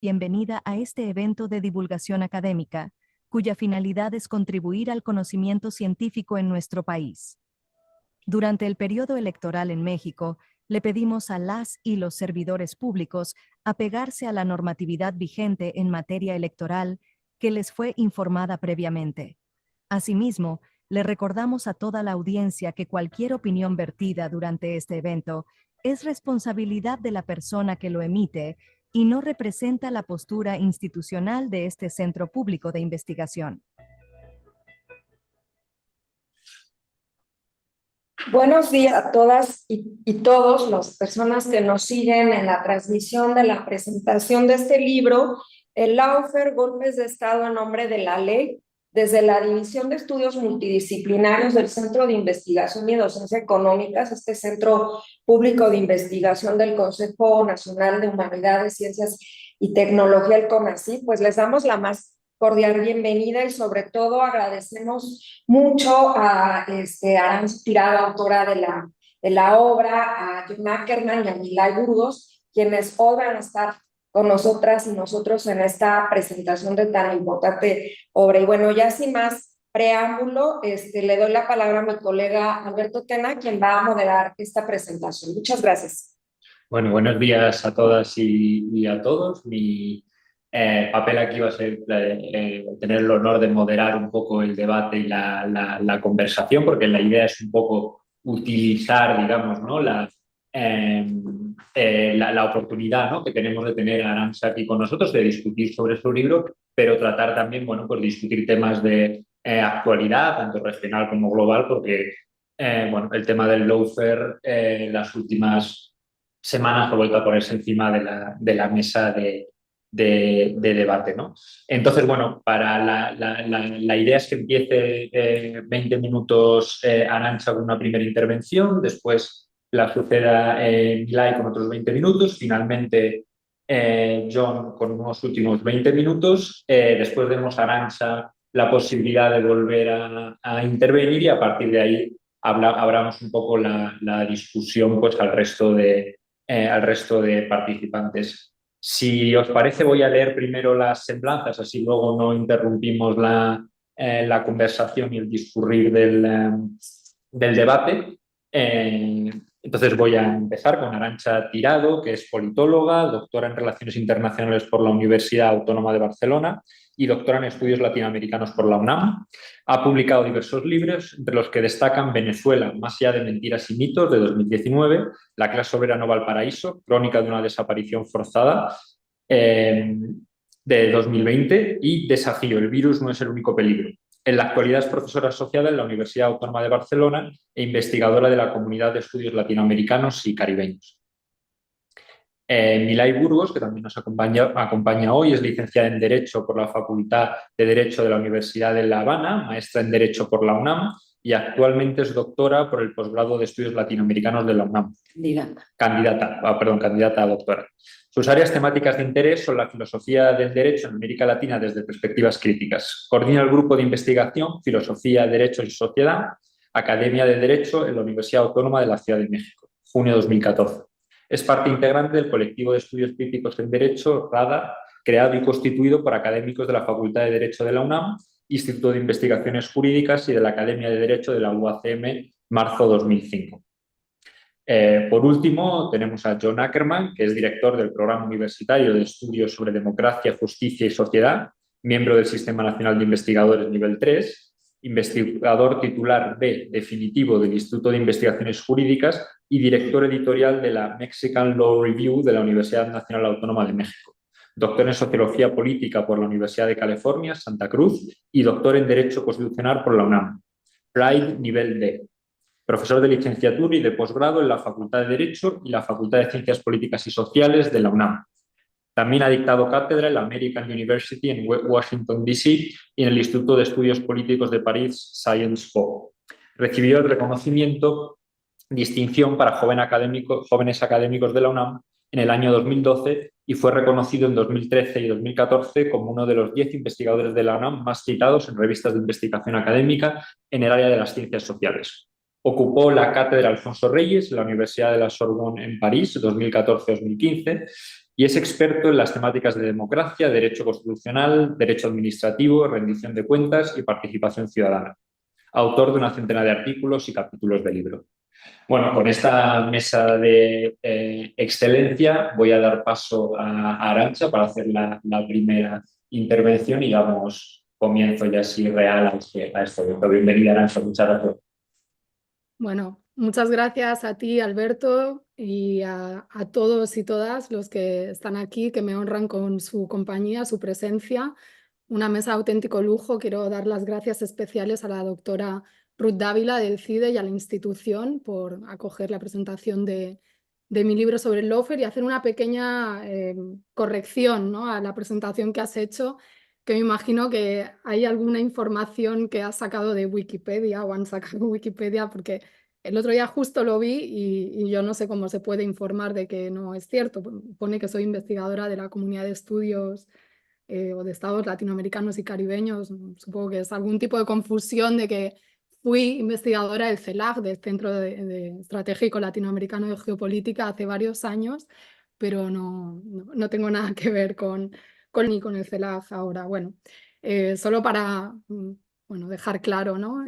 Bienvenida a este evento de divulgación académica, cuya finalidad es contribuir al conocimiento científico en nuestro país. Durante el periodo electoral en México, le pedimos a las y los servidores públicos apegarse a la normatividad vigente en materia electoral que les fue informada previamente. Asimismo, le recordamos a toda la audiencia que cualquier opinión vertida durante este evento es responsabilidad de la persona que lo emite y no representa la postura institucional de este Centro Público de Investigación. Buenos días a todas y todos las personas que nos siguen en la transmisión de la presentación de este libro, el Lawfare, Golpes de Estado en nombre de la ley, desde la División de Estudios Multidisciplinarios del Centro de Investigación y Docencia Económicas, este Centro Público de Investigación del Consejo Nacional de Humanidades, Ciencias y Tecnología, el CONACYT, pues les damos la más cordial bienvenida y sobre todo agradecemos mucho a Arantxa Tirado, autora de la obra, a John Ackerman y a Milay Burgos, quienes hoy van a estar con nosotras y nosotros en esta presentación de tan importante obra. Y bueno, ya sin más preámbulo, le doy la palabra a mi colega Alberto Tena, quien va a moderar esta presentación. Muchas gracias. Bueno, buenos días a todas y a todos. Mi papel aquí va a ser tener el honor de moderar un poco el debate y la conversación, porque la idea es un poco utilizar, digamos, ¿no? la oportunidad, ¿no?, que tenemos de tener a Arantxa aquí con nosotros, de discutir sobre su libro, pero tratar también, bueno, pues discutir temas de actualidad, tanto regional como global, porque bueno, el tema del lawfare las últimas semanas ha vuelto a ponerse encima de la mesa de debate, ¿no? Entonces, bueno, para la idea es que empiece 20 minutos Arantxa con una primera intervención, después la suceda Milay con otros 20 minutos, finalmente John con unos últimos 20 minutos, después demos a Arantxa la posibilidad de volver a intervenir y a partir de ahí abramos un poco la discusión pues al resto de participantes. Si os parece, voy a leer primero las semblanzas, así luego no interrumpimos la conversación y el discurrir del debate. Entonces voy a empezar con Arantxa Tirado, que es politóloga, doctora en Relaciones Internacionales por la Universidad Autónoma de Barcelona y doctora en Estudios Latinoamericanos por la UNAM. Ha publicado diversos libros, entre los que destacan Venezuela, más allá de mentiras y mitos, de 2019, La clase obrera no Valparaíso, crónica de una desaparición forzada, de 2020, y Desafío, el virus no es el único peligro. En la actualidad es profesora asociada en la Universidad Autónoma de Barcelona e investigadora de la Comunidad de Estudios Latinoamericanos y Caribeños. Milay Burgos, que también nos acompaña hoy, es licenciada en Derecho por la Facultad de Derecho de la Universidad de La Habana, maestra en Derecho por la UNAM y actualmente es doctora por el posgrado de Estudios Latinoamericanos de la UNAM. Candidata a doctora. Sus áreas temáticas de interés son la filosofía del derecho en América Latina desde perspectivas críticas. Coordina el grupo de investigación Filosofía, Derechos y Sociedad, Academia de Derecho en la Universidad Autónoma de la Ciudad de México, junio 2014. Es parte integrante del colectivo de estudios críticos en Derecho, RADA, creado y constituido por académicos de la Facultad de Derecho de la UNAM, Instituto de Investigaciones Jurídicas y de la Academia de Derecho de la UACM, marzo 2005. Por último, tenemos a John Ackerman, que es director del Programa Universitario de Estudios sobre Democracia, Justicia y Sociedad, miembro del Sistema Nacional de Investigadores nivel 3, investigador titular B definitivo del Instituto de Investigaciones Jurídicas y director editorial de la Mexican Law Review de la Universidad Nacional Autónoma de México. Doctor en Sociología Política por la Universidad de California, Santa Cruz, y doctor en Derecho Constitucional por la UNAM. Pride nivel D. Profesor de licenciatura y de posgrado en la Facultad de Derecho y la Facultad de Ciencias Políticas y Sociales de la UNAM. También ha dictado cátedra en la American University en Washington, D.C. y en el Instituto de Estudios Políticos de París, Sciences Po. Recibió el reconocimiento Distinción para jóvenes académicos de la UNAM en el año 2012 y fue reconocido en 2013 y 2014 como uno de los 10 investigadores de la UNAM más citados en revistas de investigación académica en el área de las ciencias sociales. Ocupó la cátedra Alfonso Reyes en la Universidad de la Sorbonne en París, 2014-2015, y es experto en las temáticas de democracia, derecho constitucional, derecho administrativo, rendición de cuentas y participación ciudadana. Autor de una centena de artículos y capítulos de libro. Bueno, con esta mesa de excelencia voy a dar paso a Arantxa para hacer la primera intervención y damos comienzo ya así real a este evento. Bienvenida, Arantxa, muchas gracias. Bueno, muchas gracias a ti, Alberto, y a todos y todas los que están aquí, que me honran con su compañía, su presencia. Una mesa de auténtico lujo. Quiero dar las gracias especiales a la doctora Ruth Dávila del CIDE y a la institución por acoger la presentación de mi libro sobre el lawfare y hacer una pequeña corrección, ¿no?, a la presentación que has hecho, que me imagino que hay alguna información que has sacado de Wikipedia o han sacado Wikipedia, porque el otro día justo lo vi y yo no sé cómo se puede informar de que no es cierto. Pone que soy investigadora de la Comunidad de Estudios o de Estados Latinoamericanos y Caribeños. Supongo que es algún tipo de confusión de que fui investigadora del CELAC, del Centro de Estratégico Latinoamericano de Geopolítica, hace varios años, pero no tengo nada que ver ni con el CELAC ahora. Bueno, solo para bueno, dejar claro, ¿no?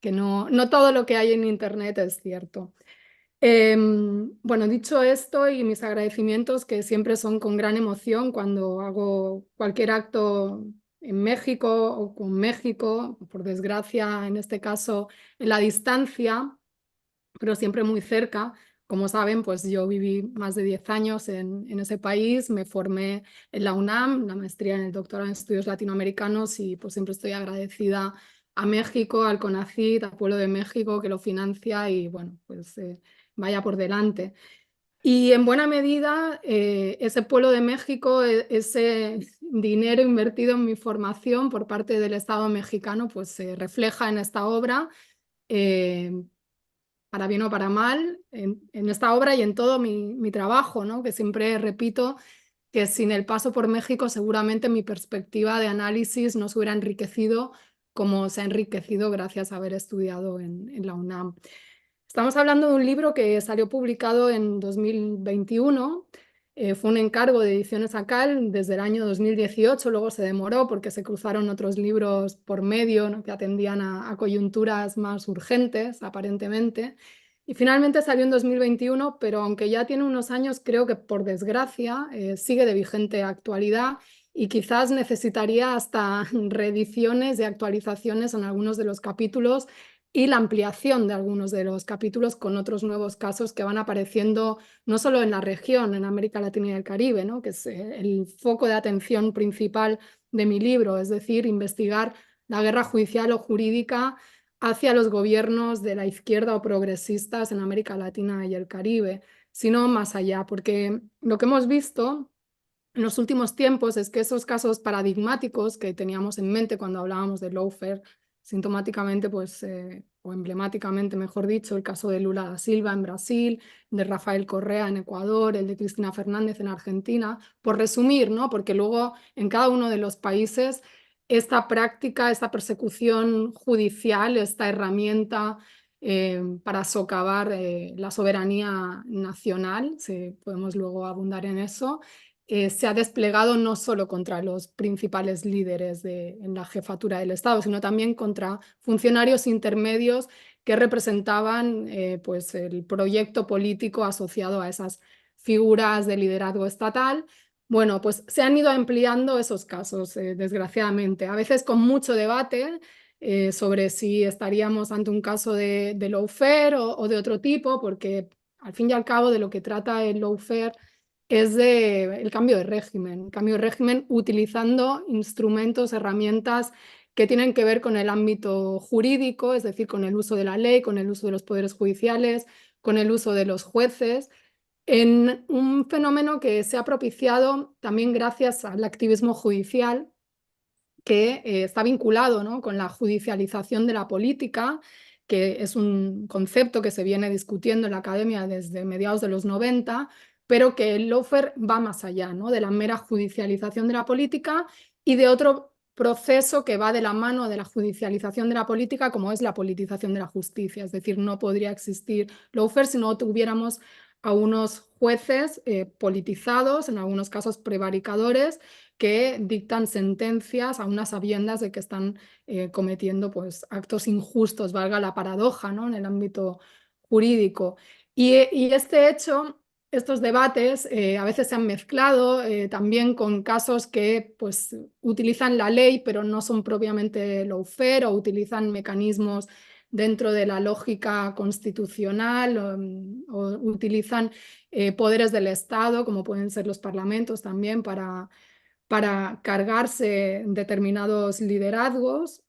Que no todo lo que hay en Internet es cierto. Bueno, dicho esto, y mis agradecimientos, que siempre son con gran emoción cuando hago cualquier acto en México o con México, por desgracia en este caso en la distancia, pero siempre muy cerca. Como saben, pues yo viví más de 10 años en ese país, me formé en la UNAM, la maestría en el doctorado en estudios latinoamericanos, y pues siempre estoy agradecida a México, al CONACYT, al pueblo de México que lo financia y bueno, pues vaya por delante. Y en buena medida ese pueblo de México, ese dinero invertido en mi formación por parte del Estado mexicano, pues se refleja en esta obra, para bien o para mal, en esta obra y en todo mi trabajo, ¿no? Que siempre repito que sin el paso por México seguramente mi perspectiva de análisis no se hubiera enriquecido como se ha enriquecido gracias a haber estudiado en la UNAM. Estamos hablando de un libro que salió publicado en 2021, fue un encargo de Ediciones ACAL desde el año 2018, luego se demoró porque se cruzaron otros libros por medio, ¿no?, que atendían a coyunturas más urgentes, aparentemente, y finalmente salió en 2021, pero aunque ya tiene unos años, creo que por desgracia sigue de vigente actualidad y quizás necesitaría hasta reediciones y actualizaciones en algunos de los capítulos y la ampliación de algunos de los capítulos con otros nuevos casos que van apareciendo no solo en la región, en América Latina y el Caribe, ¿no?, que es el foco de atención principal de mi libro, es decir, investigar la guerra judicial o jurídica hacia los gobiernos de la izquierda o progresistas en América Latina y el Caribe, sino más allá, porque lo que hemos visto en los últimos tiempos es que esos casos paradigmáticos que teníamos en mente cuando hablábamos de lawfare, sintomáticamente, pues, o emblemáticamente, mejor dicho, el caso de Lula da Silva en Brasil, de Rafael Correa en Ecuador, el de Cristina Fernández en Argentina, por resumir, ¿no?, porque luego en cada uno de los países esta práctica, esta persecución judicial, esta herramienta para socavar la soberanía nacional, podemos luego abundar en eso, se ha desplegado no solo contra los principales líderes en la jefatura del Estado, sino también contra funcionarios intermedios que representaban pues el proyecto político asociado a esas figuras de liderazgo estatal. Bueno, pues se han ido ampliando esos casos, desgraciadamente, a veces con mucho debate sobre si estaríamos ante un caso de lawfare o de otro tipo, porque al fin y al cabo de lo que trata el lawfare es el cambio de régimen utilizando instrumentos, herramientas que tienen que ver con el ámbito jurídico, es decir, con el uso de la ley, con el uso de los poderes judiciales, con el uso de los jueces, en un fenómeno que se ha propiciado también gracias al activismo judicial, que está vinculado, ¿no?, con la judicialización de la política, que es un concepto que se viene discutiendo en la academia desde mediados de los 90, pero que el lawfare va más allá, ¿no?, de la mera judicialización de la política y de otro proceso que va de la mano de la judicialización de la política, como es la politización de la justicia. Es decir, no podría existir lawfare si no tuviéramos a unos jueces politizados, en algunos casos prevaricadores, que dictan sentencias a unas sabiendas de que están cometiendo pues, actos injustos, valga la paradoja, ¿no? En el ámbito jurídico. Y este hecho, estos debates a veces se han mezclado también con casos que pues, utilizan la ley, pero no son propiamente lawfare, o utilizan mecanismos dentro de la lógica constitucional, o utilizan poderes del Estado, como pueden ser los parlamentos también, para cargarse determinados liderazgos.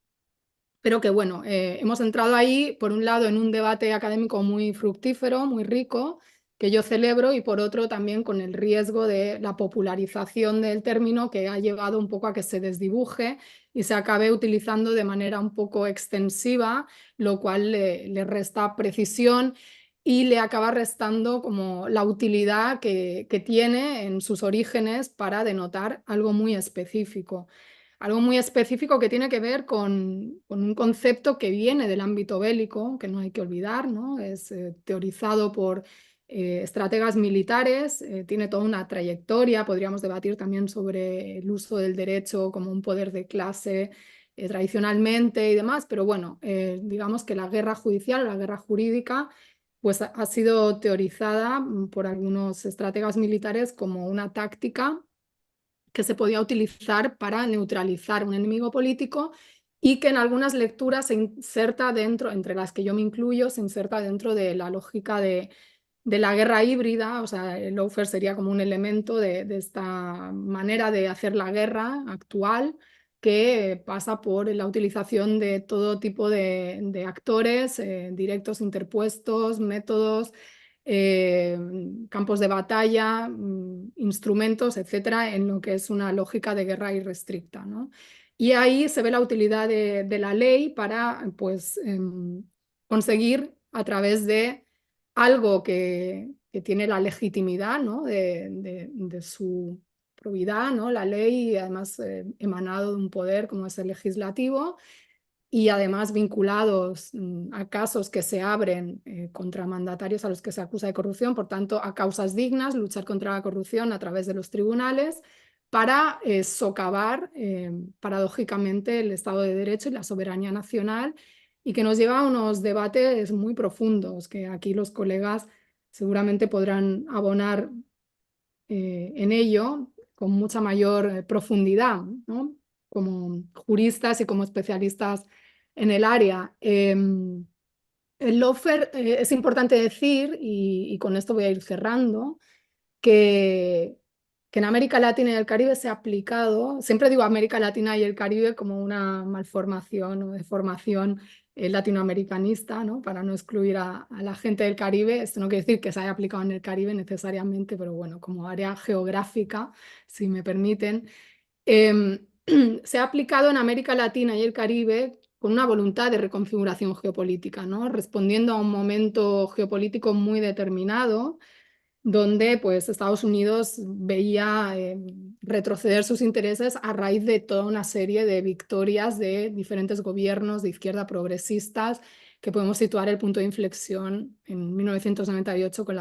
Pero que bueno, hemos entrado ahí, por un lado, en un debate académico muy fructífero, muy rico, que yo celebro, y por otro también con el riesgo de la popularización del término, que ha llevado un poco a que se desdibuje y se acabe utilizando de manera un poco extensiva, lo cual le resta precisión y le acaba restando como la utilidad que tiene en sus orígenes para denotar algo muy específico. Algo muy específico que tiene que ver con un concepto que viene del ámbito bélico, que no hay que olvidar, ¿no? Es teorizado por estrategas militares, tiene toda una trayectoria. Podríamos debatir también sobre el uso del derecho como un poder de clase tradicionalmente y demás, pero bueno, digamos que la guerra judicial, la guerra jurídica, pues ha sido teorizada por algunos estrategas militares como una táctica que se podía utilizar para neutralizar un enemigo político, y que en algunas lecturas se inserta dentro, entre las que yo me incluyo, se inserta dentro de la lógica de la guerra híbrida. O sea, el lawfare sería como un elemento de esta manera de hacer la guerra actual, que pasa por la utilización de todo tipo de actores, directos, interpuestos, métodos, campos de batalla, instrumentos, etcétera, en lo que es una lógica de guerra irrestricta, ¿no? Y ahí se ve la utilidad de la ley para pues, conseguir, a través de algo que tiene la legitimidad, ¿no? de su probidad, ¿no? La ley, además emanado de un poder como es el legislativo, y además vinculados a casos que se abren contra mandatarios a los que se acusa de corrupción, por tanto, a causas dignas, luchar contra la corrupción a través de los tribunales, para socavar paradójicamente el Estado de Derecho y la soberanía nacional, y que nos lleva a unos debates muy profundos que aquí los colegas seguramente podrán abonar en ello con mucha mayor profundidad, ¿no? Como juristas y como especialistas en el área. El lawfare, es importante decir, y con esto voy a ir cerrando, que en América Latina y el Caribe se ha aplicado. Siempre digo América Latina y el Caribe como una malformación o deformación latinoamericanista, ¿no? Para no excluir a la gente del Caribe. Esto no quiere decir que se haya aplicado en el Caribe necesariamente, pero bueno, como área geográfica, si me permiten. Se ha aplicado en América Latina y el Caribe con una voluntad de reconfiguración geopolítica, ¿no? Respondiendo a un momento geopolítico muy determinado, donde pues, Estados Unidos veía retroceder sus intereses a raíz de toda una serie de victorias de diferentes gobiernos de izquierda progresistas, que podemos situar el punto de inflexión en 1998 con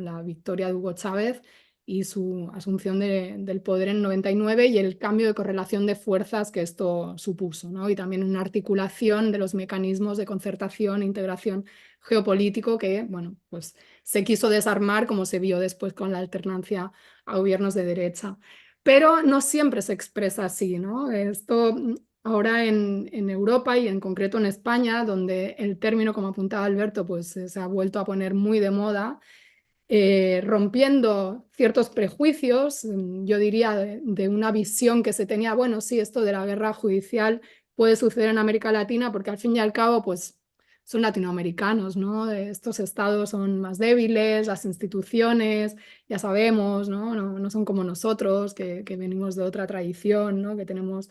la victoria de Hugo Chávez y su asunción del poder en 99, y el cambio de correlación de fuerzas que esto supuso, ¿no? Y también una articulación de los mecanismos de concertación e integración geopolítico que, bueno, pues se quiso desarmar, como se vio después con la alternancia a gobiernos de derecha. Pero no siempre se expresa así, ¿no? Esto ahora en Europa y en concreto en España, donde el término, como apuntaba Alberto, pues se ha vuelto a poner muy de moda, rompiendo ciertos prejuicios, yo diría, de una visión que se tenía. Bueno, sí, esto de la guerra judicial puede suceder en América Latina porque al fin y al cabo, pues son latinoamericanos, ¿no? Estos estados son más débiles, las instituciones, ya sabemos, ¿no? No son como nosotros, que venimos de otra tradición, ¿no? Que tenemos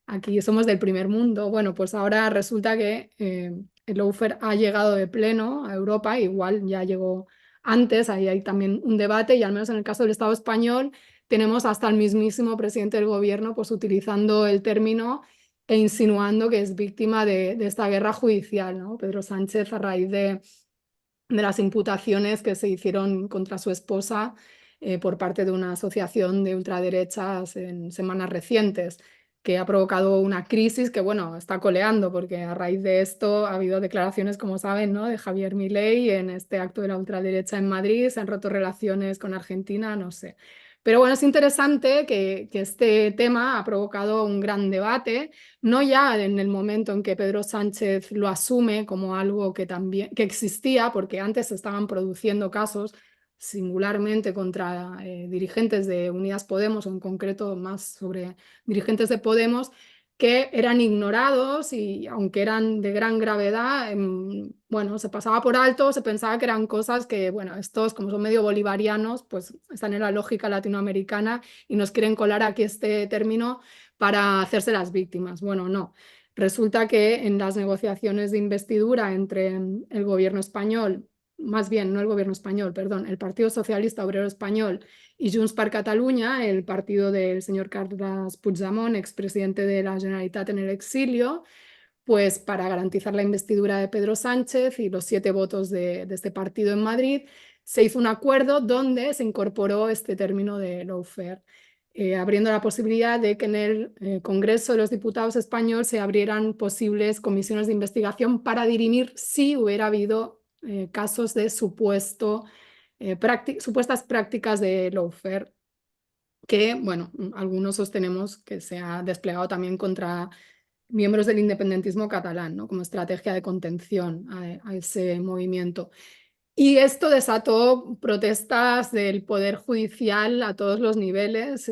aquí, somos del primer mundo. Bueno, pues ahora resulta que el lawfare ha llegado de pleno a Europa, igual ya llegó antes. Ahí hay también un debate, y al menos en el caso del Estado español tenemos hasta el mismísimo presidente del gobierno pues utilizando el término e insinuando que es víctima de esta guerra judicial, ¿no? Pedro Sánchez, a raíz de las imputaciones que se hicieron contra su esposa por parte de una asociación de ultraderechas en semanas recientes, que ha provocado una crisis que, bueno, está coleando, porque a raíz de esto ha habido declaraciones, como saben, ¿no?, de Javier Milei en este acto de la ultraderecha en Madrid, se han roto relaciones con Argentina, no sé. Pero bueno, es interesante que este tema ha provocado un gran debate, no ya en el momento en que Pedro Sánchez lo asume como algo que también que existía, porque antes se estaban produciendo casos singularmente contra dirigentes de Unidas Podemos, o en concreto más sobre dirigentes de Podemos, que eran ignorados y aunque eran de gran gravedad, bueno, se pasaba por alto, se pensaba que eran cosas que, bueno, estos como son medio bolivarianos, pues están en la lógica latinoamericana y nos quieren colar aquí este término para hacerse las víctimas. Bueno, no. Resulta que en las negociaciones de investidura entre el gobierno español, más bien no el gobierno español, perdón, el Partido Socialista Obrero Español y Junts per Catalunya, el partido del señor Carles Puigdemont, expresidente de la Generalitat en el exilio, pues para garantizar la investidura de Pedro Sánchez y los 7 votos de este partido en Madrid, se hizo un acuerdo donde se incorporó este término de lawfare, abriendo la posibilidad de que en el Congreso de los Diputados español se abrieran posibles comisiones de investigación para dirimir si hubiera habido casos de supuestas prácticas de lawfare, que, bueno, algunos sostenemos que se ha desplegado también contra miembros del independentismo catalán, ¿no?, como estrategia de contención a ese movimiento. Y esto desató protestas del Poder Judicial a todos los niveles,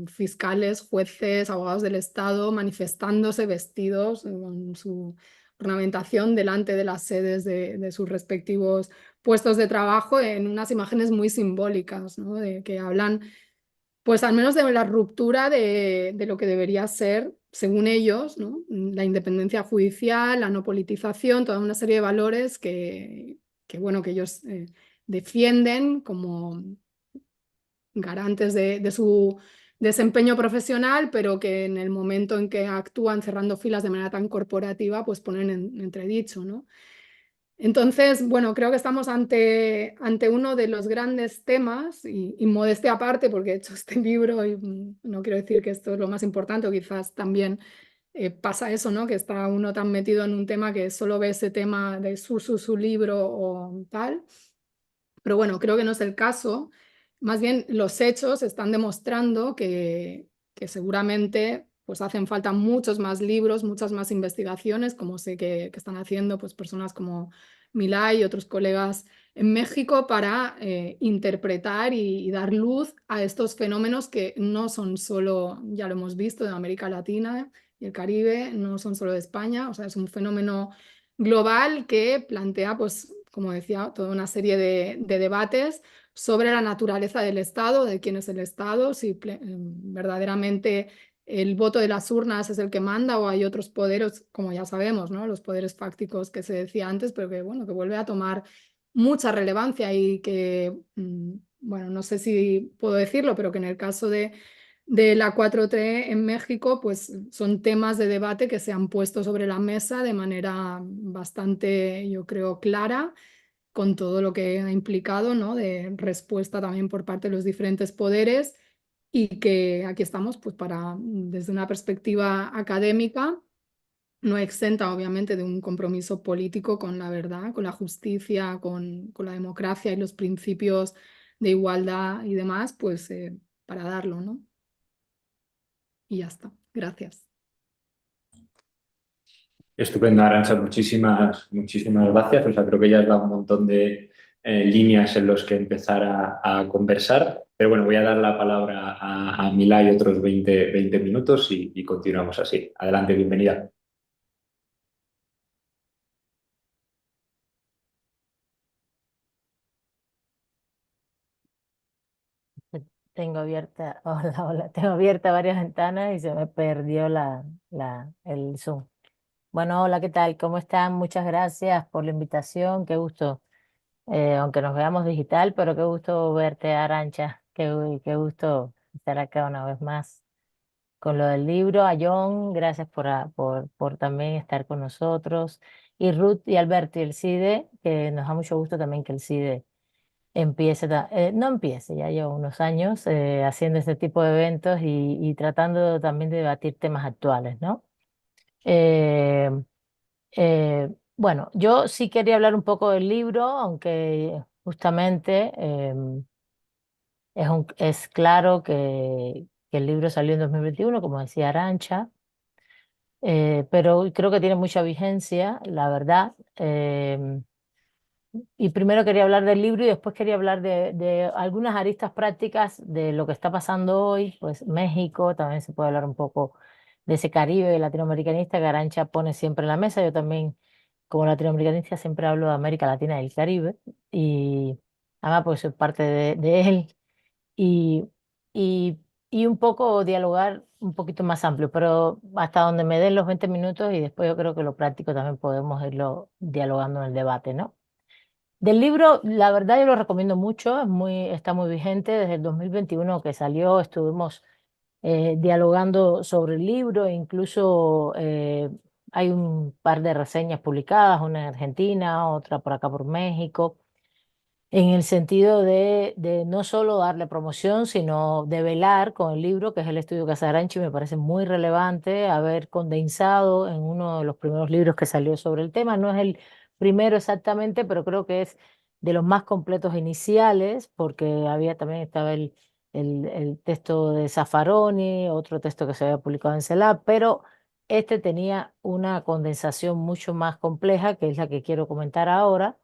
fiscales, jueces, abogados del Estado, manifestándose vestidos con su ornamentación delante de las sedes de sus respectivos puestos de trabajo en unas imágenes muy simbólicas, ¿no?, de que hablan, pues al menos de la ruptura de lo que debería ser, según ellos, ¿no?, la independencia judicial, la no politización, toda una serie de valores que bueno, que ellos defienden como garantes de su desempeño profesional, pero que en el momento en que actúan cerrando filas de manera tan corporativa, pues ponen en entredicho, ¿no? Entonces, bueno, creo que estamos ante uno de los grandes temas, y modestia aparte, porque he hecho este libro y no quiero decir que esto es lo más importante, o quizás también pasa eso, ¿no?, que está uno tan metido en un tema que solo ve ese tema de su libro o tal. Pero bueno, creo que no es el caso. Más bien, los hechos están demostrando que seguramente pues hacen falta muchos más libros, muchas más investigaciones, como sé que están haciendo pues personas como Milay y otros colegas en México, para interpretar y dar luz a estos fenómenos que no son solo, ya lo hemos visto, de América Latina y el Caribe, no son solo de España, o sea, es un fenómeno global que plantea, pues, como decía, toda una serie de debates sobre la naturaleza del Estado, de quién es el Estado, si verdaderamente el voto de las urnas es el que manda o hay otros poderes, como ya sabemos, ¿no?, los poderes fácticos que se decía antes, pero que, bueno, que vuelve a tomar mucha relevancia y que, bueno, no sé si puedo decirlo, pero que en el caso de la 4T en México, pues son temas de debate que se han puesto sobre la mesa de manera bastante, yo creo, clara, con todo lo que ha implicado, ¿no?, de respuesta también por parte de los diferentes poderes, y que aquí estamos pues para, desde una perspectiva académica, no exenta obviamente de un compromiso político con la verdad, con la justicia, con la democracia y los principios de igualdad y demás, pues para darlo, ¿no? Y ya está. Gracias. Estupendo, Arantxa, muchísimas gracias. O sea, creo que ya has dado un montón de líneas en los que empezar a conversar. Pero bueno, voy a dar la palabra a Milay otros 20 minutos y continuamos así. Adelante, bienvenida. Tengo abierta, hola, tengo abierta varias ventanas y se me perdió el Zoom. Bueno, hola, ¿qué tal? ¿Cómo están? Muchas gracias por la invitación, qué gusto, aunque nos veamos digital, pero qué gusto verte, Arantxa, qué gusto estar acá una vez más con lo del libro. A John, gracias por también estar con nosotros. y Ruth y Alberto y el CIDE, que nos da mucho gusto también que el CIDE empiece, no empiece, ya llevo unos años haciendo este tipo de eventos y tratando también de debatir temas actuales, ¿no? Eh, bueno, yo sí quería hablar un poco del libro, aunque justamente es claro que el libro salió en 2021, como decía Arancha, pero creo que tiene mucha vigencia, la verdad. Y primero quería hablar del libro y después quería hablar de algunas aristas prácticas de lo que está pasando hoy, pues México, también se puede hablar un poco de ese Caribe latinoamericanista que Arancha pone siempre en la mesa. Yo también, como latinoamericanista, siempre hablo de América Latina y el Caribe, y además pues soy parte de él, y, y, y un poco dialogar un poquito más amplio, pero hasta donde me den los 20 minutos y después yo creo que lo práctico también podemos irlo dialogando en el debate, ¿no? Del libro, la verdad yo lo recomiendo mucho, está muy vigente. Desde el 2021 que salió, estuvimos dialogando sobre el libro, e incluso hay un par de reseñas publicadas, una en Argentina, otra por acá por México, en el sentido de no solo darle promoción, sino de velar con el libro, que es el estudio Casaranchi, me parece muy relevante haber condensado en uno de los primeros libros que salió sobre el tema. No es el primero exactamente, pero creo que es de los más completos iniciales, porque también estaba el texto de Zaffaroni, otro texto que se había publicado en CELAP, pero este tenía una condensación mucho más compleja, que es la que quiero comentar ahora,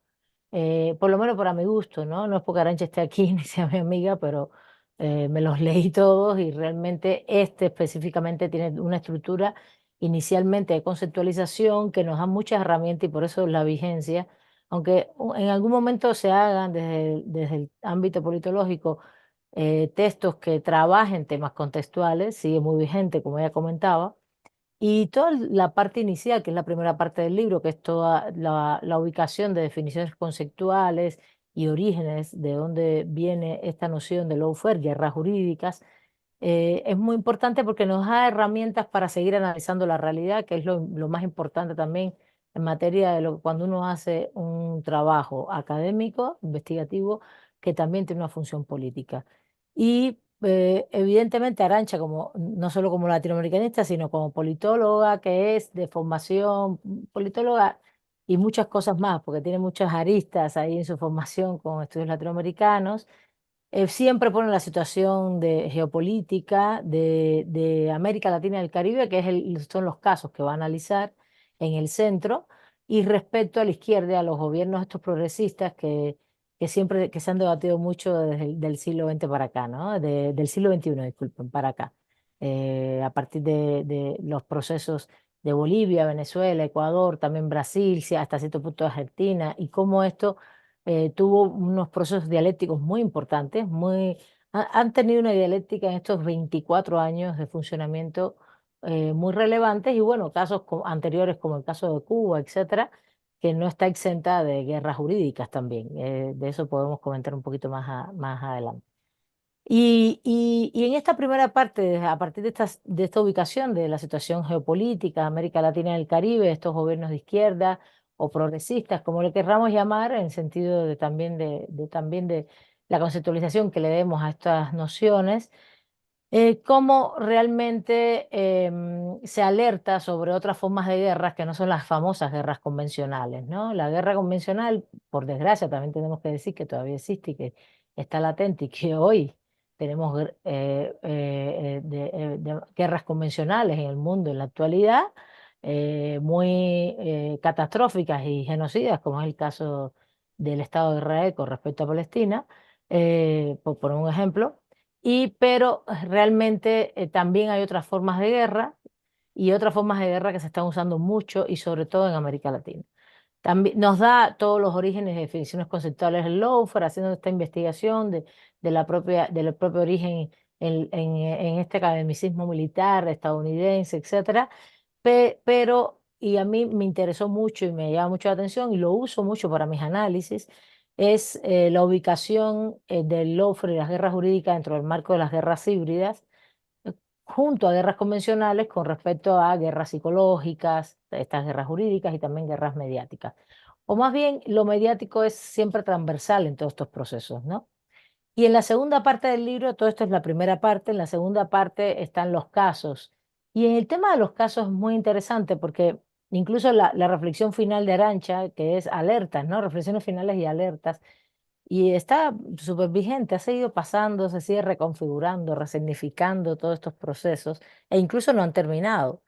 por lo menos para mi gusto, ¿no? No es porque Arancha esté aquí ni sea mi amiga, pero me los leí todos y realmente este específicamente tiene una estructura inicialmente de conceptualización que nos da muchas herramientas y por eso la vigencia, aunque en algún momento se hagan desde el ámbito politológico textos que trabajen temas contextuales, sigue muy vigente, como ya comentaba. Y toda la parte inicial, que es la primera parte del libro, que es toda la ubicación de definiciones conceptuales y orígenes de dónde viene esta noción de lawfare, guerras jurídicas, es muy importante porque nos da herramientas para seguir analizando la realidad, que es lo más importante también en materia de cuando uno hace un trabajo académico, investigativo, que también tiene una función política. Y evidentemente Arancha, como, no solo como latinoamericanista, sino como politóloga, que es de formación politóloga y muchas cosas más, porque tiene muchas aristas ahí en su formación con estudios latinoamericanos, siempre pone la situación de geopolítica de América Latina y el Caribe, que son los casos que va a analizar en el centro, y respecto a la izquierda, a los gobiernos estos progresistas que siempre que se han debatido mucho desde del siglo XX para acá, ¿no? Del siglo XXI, disculpen, para acá. A partir de los procesos de Bolivia, Venezuela, Ecuador, también Brasil, sí, hasta cierto punto Argentina, y cómo esto tuvo unos procesos dialécticos muy importantes, han tenido una dialéctica en estos 24 años de funcionamiento muy relevantes, y bueno, casos anteriores como el caso de Cuba, etcétera, que no está exenta de guerras jurídicas también. De eso podemos comentar un poquito más adelante. Y en esta primera parte, a partir de esta ubicación de la situación geopolítica de América Latina y el Caribe, estos gobiernos de izquierda o progresistas, como le querramos llamar, en sentido también de la conceptualización que le demos a estas nociones, cómo realmente se alerta sobre otras formas de guerras que no son las famosas guerras convencionales, ¿no? La guerra convencional, por desgracia, también tenemos que decir que todavía existe y que está latente y que hoy tenemos guerras convencionales en el mundo en la actualidad, muy catastróficas y genocidas, como es el caso del Estado de Israel con respecto a Palestina, por poner un ejemplo. Pero realmente también hay otras formas de guerra y otras formas de guerra que se están usando mucho y sobre todo en América Latina. También nos da todos los orígenes de definiciones conceptuales del lawfare, haciendo esta investigación del propio origen en este academicismo militar estadounidense, etcétera. Pero, y a mí me interesó mucho y me llama mucho la atención y lo uso mucho para mis análisis, es la ubicación del lawfare y las guerras jurídicas dentro del marco de las guerras híbridas, junto a guerras convencionales con respecto a guerras psicológicas, estas guerras jurídicas y también guerras mediáticas. O más bien, lo mediático es siempre transversal en todos estos procesos, ¿no? Y en la segunda parte del libro, todo esto es la primera parte, en la segunda parte están los casos. Y en el tema de los casos es muy interesante porque incluso la reflexión final de Arantxa, que es alertas, ¿no? Reflexiones finales y alertas, y está súper vigente, ha seguido pasando, se sigue reconfigurando, resignificando todos estos procesos, e incluso no han terminado.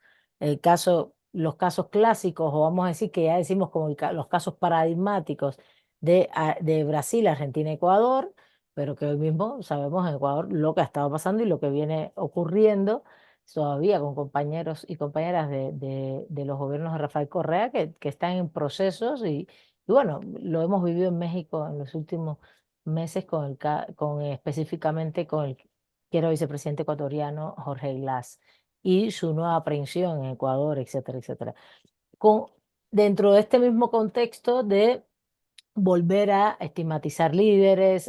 Los casos clásicos, o vamos a decir que ya decimos como los casos paradigmáticos de Brasil, Argentina, Ecuador, pero que hoy mismo sabemos en Ecuador lo que ha estado pasando y lo que viene ocurriendo todavía con compañeros y compañeras de los gobiernos de Rafael Correa que están en procesos y bueno, lo hemos vivido en México en los últimos meses específicamente con el que era vicepresidente ecuatoriano Jorge Glass y su nueva aprehensión en Ecuador, etcétera, etcétera. Con, dentro de este mismo contexto de volver a estigmatizar líderes,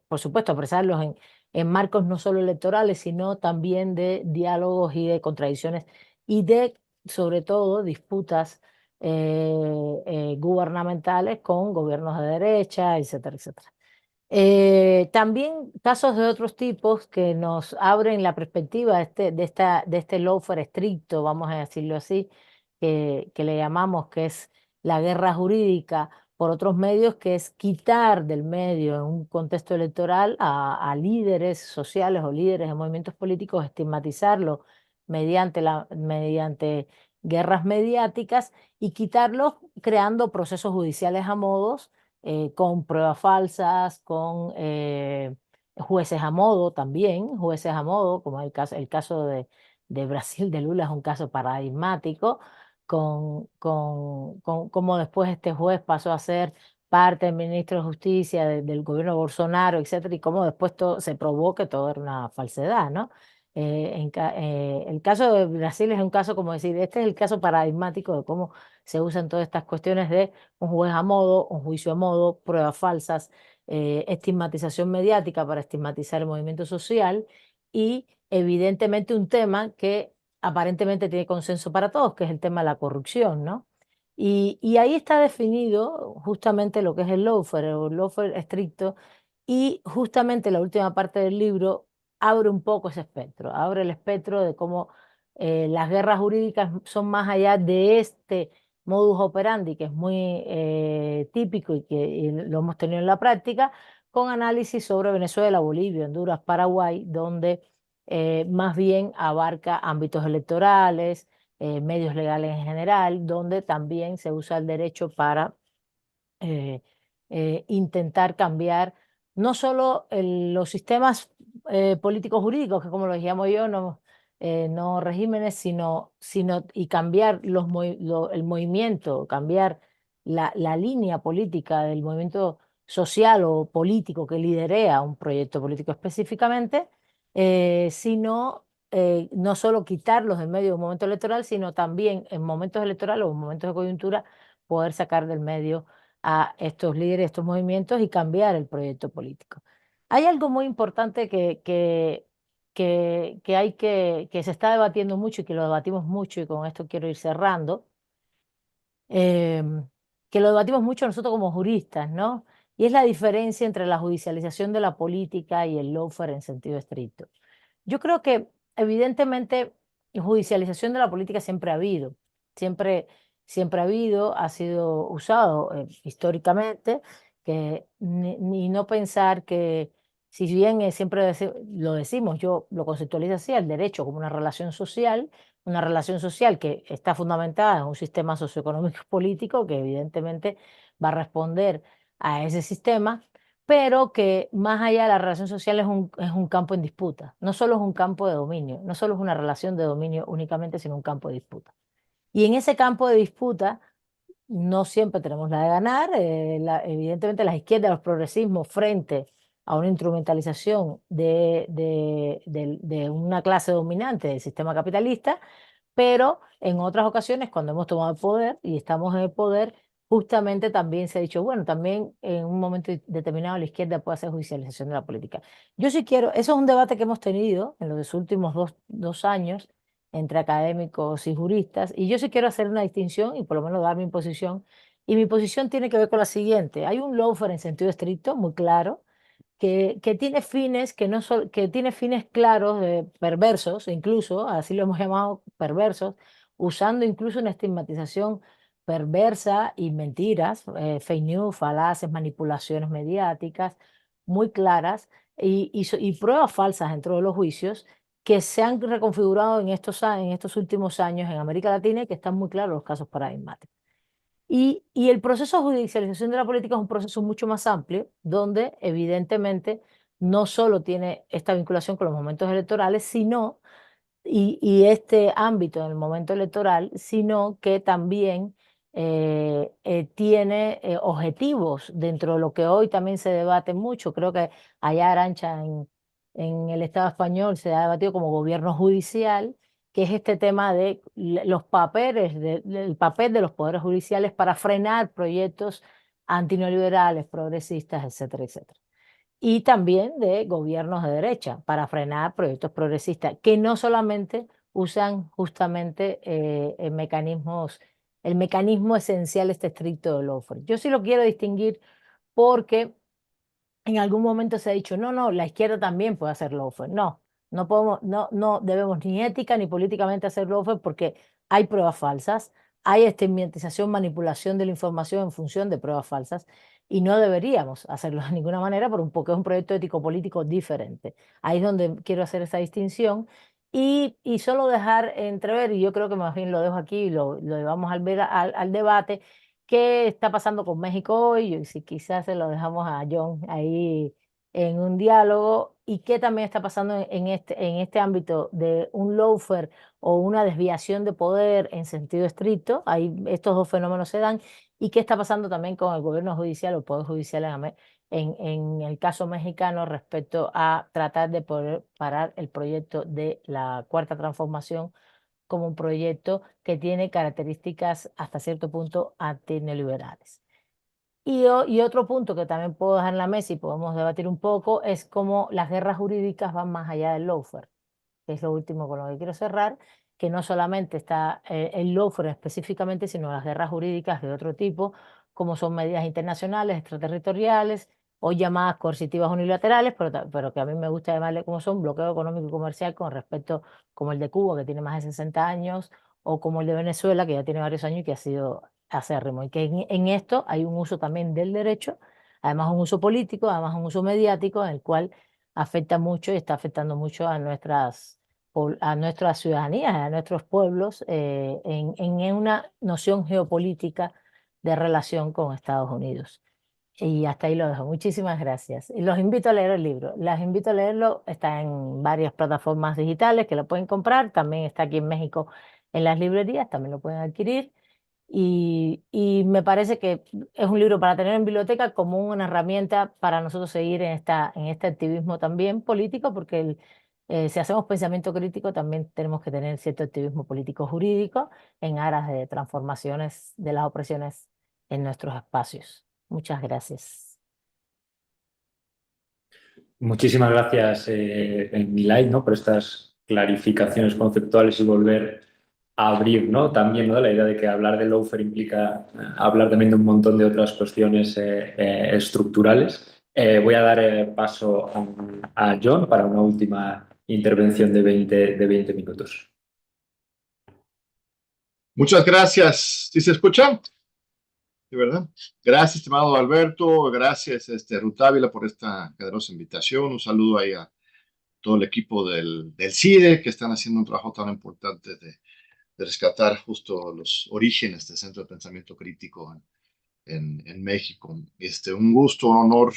por supuesto, apresarlos en marcos no solo electorales, sino también de diálogos y de contradicciones y de, sobre todo, disputas gubernamentales con gobiernos de derecha, etcétera, etcétera. También casos de otros tipos que nos abren la perspectiva de este lawfare estricto, vamos a decirlo así, que le llamamos, que es la guerra jurídica por otros medios, que es quitar del medio en un contexto electoral a líderes sociales o líderes de movimientos políticos, estigmatizarlos mediante guerras mediáticas y quitarlos creando procesos judiciales a modos con pruebas falsas, con jueces a modo también, jueces a modo, como el caso de Brasil de Lula es un caso paradigmático, cómo después este juez pasó a ser parte del ministro de Justicia del gobierno de Bolsonaro, etcétera, y cómo después todo, se probó que todo era una falsedad, ¿no? El caso de Brasil es un caso, como decir, este es el caso paradigmático de cómo se usan todas estas cuestiones de un juez a modo, un juicio a modo, pruebas falsas, estigmatización mediática para estigmatizar el movimiento social y evidentemente un tema que aparentemente tiene consenso para todos, que es el tema de la corrupción, ¿no? Y ahí está definido justamente lo que es el lawfare o el lawfare estricto y justamente la última parte del libro abre un poco ese espectro, abre el espectro de cómo las guerras jurídicas son más allá de este modus operandi, que es muy típico y lo hemos tenido en la práctica, con análisis sobre Venezuela, Bolivia, Honduras, Paraguay, donde más bien abarca ámbitos electorales, medios legales en general, donde también se usa el derecho para intentar cambiar no solo los sistemas políticos jurídicos, que como lo llamo yo, no regímenes, y cambiar el movimiento, cambiar la línea política del movimiento social o político que liderea un proyecto político específicamente, sino no solo quitarlos en medio de un momento electoral, sino también en momentos electorales o en momentos de coyuntura poder sacar del medio a estos líderes, estos movimientos y cambiar el proyecto político. Hay algo muy importante que se está debatiendo mucho y que lo debatimos mucho y con esto quiero ir cerrando, que lo debatimos mucho nosotros como juristas, ¿no? Y es la diferencia entre la judicialización de la política y el lawfare en sentido estricto. Yo creo que evidentemente judicialización de la política siempre ha habido, siempre ha habido, ha sido usado históricamente, ni no pensar que, si bien siempre lo decimos, yo lo conceptualizo así, el derecho como una relación social que está fundamentada en un sistema socioeconómico y político que evidentemente va a responder a ese sistema, pero que más allá de la relación social es un campo en disputa. No solo es un campo de dominio, no solo es una relación de dominio únicamente, sino un campo de disputa. Y en ese campo de disputa no siempre tenemos la de ganar. Evidentemente las izquierdas, los progresismos frente a una instrumentalización de una clase dominante del sistema capitalista, pero en otras ocasiones cuando hemos tomado el poder y estamos en el poder, justamente también se ha dicho, bueno, también en un momento determinado la izquierda puede hacer judicialización de la política. Yo sí quiero, eso es un debate que hemos tenido en los últimos dos años entre académicos y juristas, y yo sí quiero hacer una distinción y por lo menos dar mi posición, y mi posición tiene que ver con la siguiente. Hay un lawfare en sentido estricto, muy claro, que tiene fines, que tiene fines claros, perversos, incluso, así lo hemos llamado perversos, usando incluso una estigmatización perversa y mentiras, fake news, falaces, manipulaciones mediáticas muy claras y pruebas falsas dentro de los juicios que se han reconfigurado en estos últimos años en América Latina y que están muy claros los casos paradigmáticos. Y el proceso de judicialización de la política es un proceso mucho más amplio, donde evidentemente no solo tiene esta vinculación con los momentos electorales, sino, y este ámbito en el momento electoral, sino que también tiene objetivos dentro de lo que hoy también se debate mucho. Creo que allá, Arancha, en el Estado español se ha debatido como gobierno judicial, que es este tema de los papeles, del papel de los poderes judiciales para frenar proyectos antineoliberales, progresistas, etcétera, etcétera. Y también de gobiernos de derecha para frenar proyectos progresistas, que no solamente usan justamente el mecanismo esencial este estricto del lawfare. Yo sí lo quiero distinguir porque en algún momento se ha dicho, no, no, la izquierda también puede hacer lawfare. No, no podemos, no debemos ni ética ni políticamente hacer lawfare porque hay pruebas falsas, hay estigmatización, manipulación de la información en función de pruebas falsas y no deberíamos hacerlo de ninguna manera porque es un proyecto ético-político diferente. Ahí es donde quiero hacer esa distinción y solo dejar entrever, y yo creo que más bien lo dejo aquí y lo llevamos al debate, qué está pasando con México hoy, y si quizás se lo dejamos a John ahí en un diálogo, y qué también está pasando en este ámbito de un lawfare o una desviación de poder en sentido estricto. Ahí estos dos fenómenos se dan, y qué está pasando también con el gobierno judicial o el poder judicial en el caso mexicano respecto a tratar de poder parar el proyecto de la Cuarta Transformación como un proyecto que tiene características hasta cierto punto antineoliberales. Y otro punto que también puedo dejar en la mesa y podemos debatir un poco es cómo las guerras jurídicas van más allá del lawfare, que es lo último con lo que quiero cerrar, que no solamente está el lawfare específicamente, sino las guerras jurídicas de otro tipo, como son medidas internacionales, extraterritoriales o llamadas coercitivas unilaterales, pero que a mí me gusta llamarle como son bloqueo económico y comercial con respecto como el de Cuba, que tiene más de 60 años, o como el de Venezuela, que ya tiene varios años y que ha sido acérrimo. Y que en esto hay un uso también del derecho, además un uso político, además un uso mediático, en el cual afecta mucho y está afectando mucho a nuestras ciudadanías, a nuestros pueblos, en una noción geopolítica de relación con Estados Unidos. Y hasta ahí lo dejo. Muchísimas gracias. Y los invito a leer el libro. Las invito a leerlo. Está en varias plataformas digitales que lo pueden comprar. También está aquí en México en las librerías. También lo pueden adquirir. Y me parece que es un libro para tener en biblioteca como una herramienta para nosotros seguir en este activismo también político, porque si hacemos pensamiento crítico también tenemos que tener cierto activismo político jurídico en aras de transformaciones de las opresiones en nuestros espacios. Muchas gracias. Muchísimas gracias, Milay, ¿no? Por estas clarificaciones conceptuales y volver a abrir, ¿no? También, ¿no? La idea de que hablar de lawfare implica hablar también de un montón de otras cuestiones estructurales. Voy a dar paso a John para una última intervención de 20 minutos. Muchas gracias. ¿Sí se escucha? ¿De verdad? Gracias, estimado Alberto. Gracias, Ruth Ávila, por esta generosa invitación. Un saludo ahí a todo el equipo del CIDE, que están haciendo un trabajo tan importante de rescatar justo los orígenes del Centro de Pensamiento Crítico en México. Un gusto, un honor,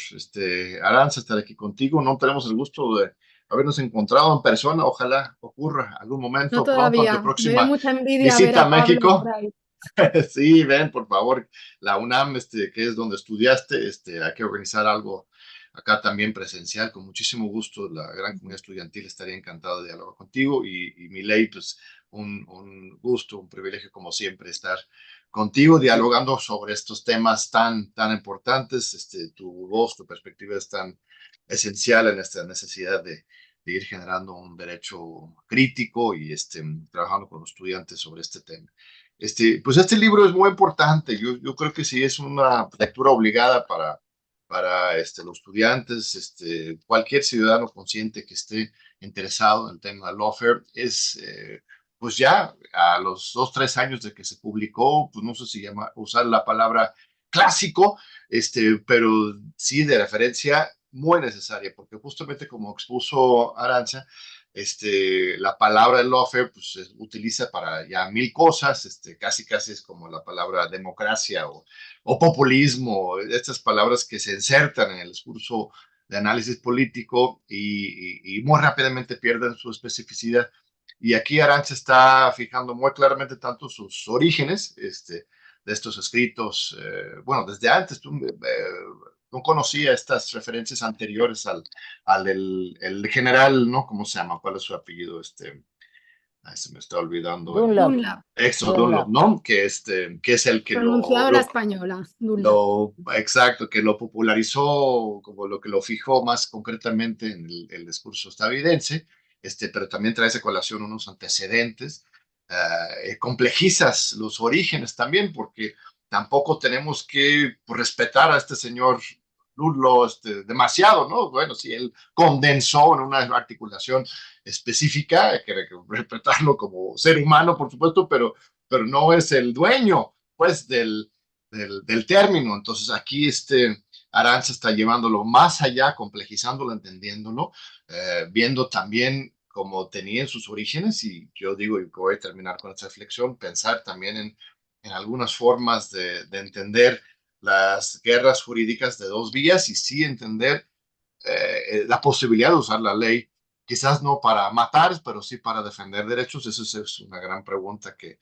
Aranza, estar aquí contigo. No tenemos el gusto de habernos encontrado en persona. Ojalá ocurra algún momento No pronto en tu todavía. Me da próxima mucha envidia ver visita a a Pablo por México. ahí. Sí, ven, por favor. La UNAM, que es donde estudiaste, hay que organizar algo acá también presencial, con muchísimo gusto. La gran comunidad estudiantil estaría encantada de dialogar contigo y Milei, pues un gusto, un privilegio como siempre estar contigo dialogando sobre estos temas tan importantes. Tu voz, tu perspectiva es tan esencial en esta necesidad de ir generando un derecho crítico y trabajando con los estudiantes sobre este tema. Pues este libro es muy importante. Yo creo que sí es una lectura obligada para los estudiantes, cualquier ciudadano consciente que esté interesado en el tema del lawfare. Pues ya a los 2, 3 años de que se publicó, pues no sé si usar la palabra clásico, pero sí de referencia muy necesaria, porque justamente como expuso Arantxa, la palabra lawfare pues se utiliza para ya mil cosas, casi es como la palabra democracia o populismo, estas palabras que se insertan en el discurso de análisis político y muy rápidamente pierden su especificidad. Y aquí Arantxa está fijando muy claramente tanto sus orígenes, de estos escritos, bueno, desde antes no conocía estas referencias anteriores al el general, ¿no? ¿Cómo se llama? ¿Cuál es su apellido? Ay, se me está olvidando. Dunlop, Dunlap, Dunlop, Dunlop. ¿no? Que es el que pronunciado a la española, Dunlap. exacto, que lo popularizó, como lo que lo fijó más concretamente en el discurso estadounidense, pero también trae a colación unos antecedentes, complejizas los orígenes también, porque tampoco tenemos que pues, respetar a este señor Ludlow demasiado, ¿no? Bueno, si él condensó en una articulación específica, hay que respetarlo como ser humano, por supuesto, pero no es el dueño, pues, del término. Entonces aquí Arantxa está llevándolo más allá, complejizándolo, entendiéndolo, viendo también cómo tenían sus orígenes, y yo digo, y voy a terminar con esta reflexión, pensar también en algunas formas de entender las guerras jurídicas de dos vías y sí entender la posibilidad de usar la ley, quizás no para matar, pero sí para defender derechos. Esa es una gran pregunta que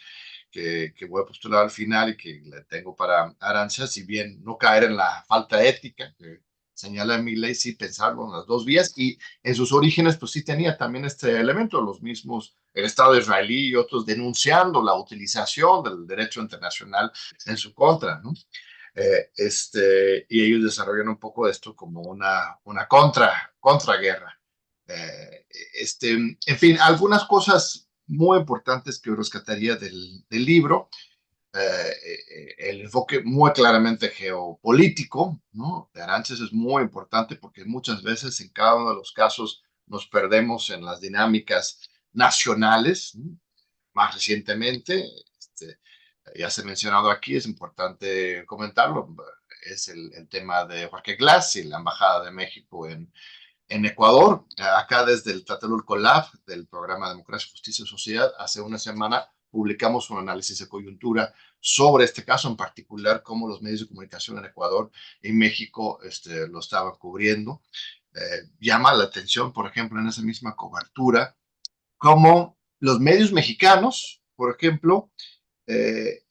voy a postular al final y que le tengo para Arantxa, si bien no caer en la falta ética que señala mi ley, sí pensarlo en las dos vías, y en sus orígenes pues sí tenía también este elemento, los mismos, el Estado israelí y otros denunciando la utilización del derecho internacional en su contra, ¿no? Y ellos desarrollan un poco esto como una contraguerra. En fin, algunas cosas muy importantes que yo rescataría del libro. El enfoque muy claramente geopolítico, ¿no? De Arantxa es muy importante porque muchas veces en cada uno de los casos nos perdemos en las dinámicas nacionales, ¿no? Más recientemente, ya se ha mencionado aquí, es importante comentarlo, es el tema de Jorge Glass y la Embajada de México en Ecuador. Acá desde el Tratado del COLAB, del Programa Democracia, Justicia y Sociedad, hace una semana publicamos un análisis de coyuntura sobre este caso, en particular cómo los medios de comunicación en Ecuador y México lo estaban cubriendo. Llama la atención, por ejemplo, en esa misma cobertura, cómo los medios mexicanos, por ejemplo, se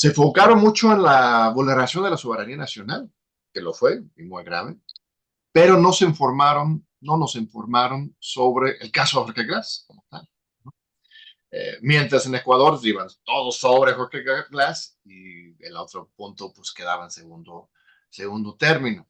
enfocaron mucho en la vulneración de la soberanía nacional, que lo fue, y muy grave, pero no nos informaron sobre el caso de Jorge Glass, como tal, ¿no? Mientras en Ecuador iban todos sobre Jorge Glass y el otro punto pues quedaba en segundo término.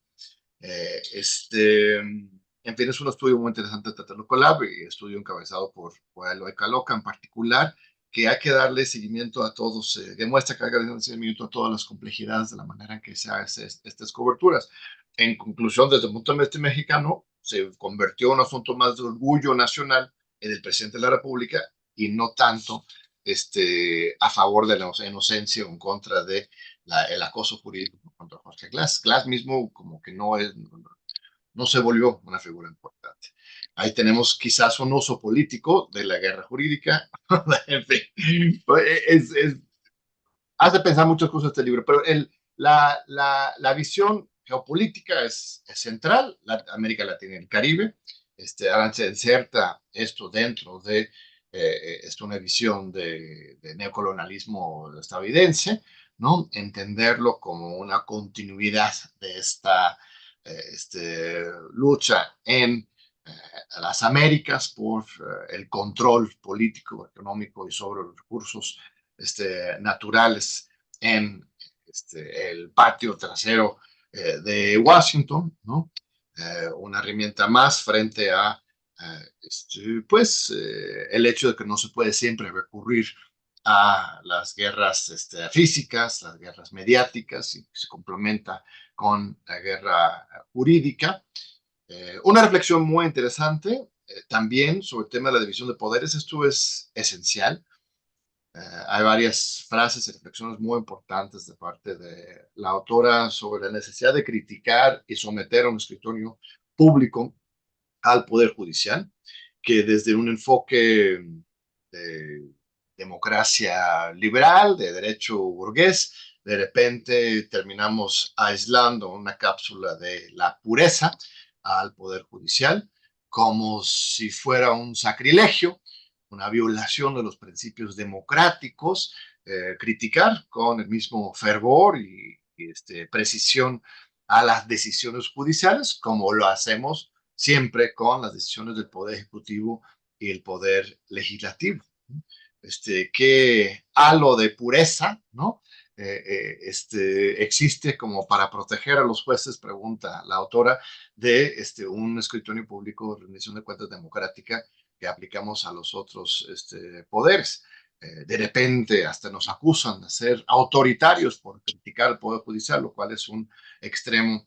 En fin, es un estudio muy interesante de Tlatelolcolab, y estudio encabezado por Eloy Caloca en particular, que hay que darle seguimiento a todos, demuestra que hay que darle seguimiento a todas las complejidades de la manera en que se hacen estas coberturas. En conclusión, desde el punto de vista mexicano, se convirtió en un asunto más de orgullo nacional en el presidente de la República y no tanto a favor de la inocencia o en contra de el acoso jurídico contra Jorge Glass. Glass mismo como que no se volvió una figura importante. Ahí tenemos quizás un uso político de la guerra jurídica. En fin, hace pensar muchas cosas este libro, pero la visión geopolítica es central, América Latina y el Caribe. Arantxa inserta esto dentro de una visión de neocolonialismo estadounidense, ¿no? Entenderlo como una continuidad de esta lucha en a las Américas por el control político, económico y sobre los recursos naturales en el patio trasero de Washington, ¿no? Una herramienta más frente a el hecho de que no se puede siempre recurrir a las guerras físicas, las guerras mediáticas, y se complementa con la guerra jurídica. Una reflexión muy interesante también sobre el tema de la división de poderes. Esto es esencial. Hay varias frases y reflexiones muy importantes de parte de la autora sobre la necesidad de criticar y someter a un escritorio público al Poder Judicial, que desde un enfoque de democracia liberal, de derecho burgués, de repente terminamos aislando una cápsula de la pureza al Poder Judicial, como si fuera un sacrilegio, una violación de los principios democráticos, criticar con el mismo fervor y precisión a las decisiones judiciales, como lo hacemos siempre con las decisiones del Poder Ejecutivo y el Poder Legislativo. ¿Qué halo de pureza, ¿no? Existe como para proteger a los jueces, pregunta la autora, de un escritorio público de rendición de cuentas democrática que aplicamos a los otros poderes. De repente hasta nos acusan de ser autoritarios por criticar al Poder Judicial, lo cual es un extremo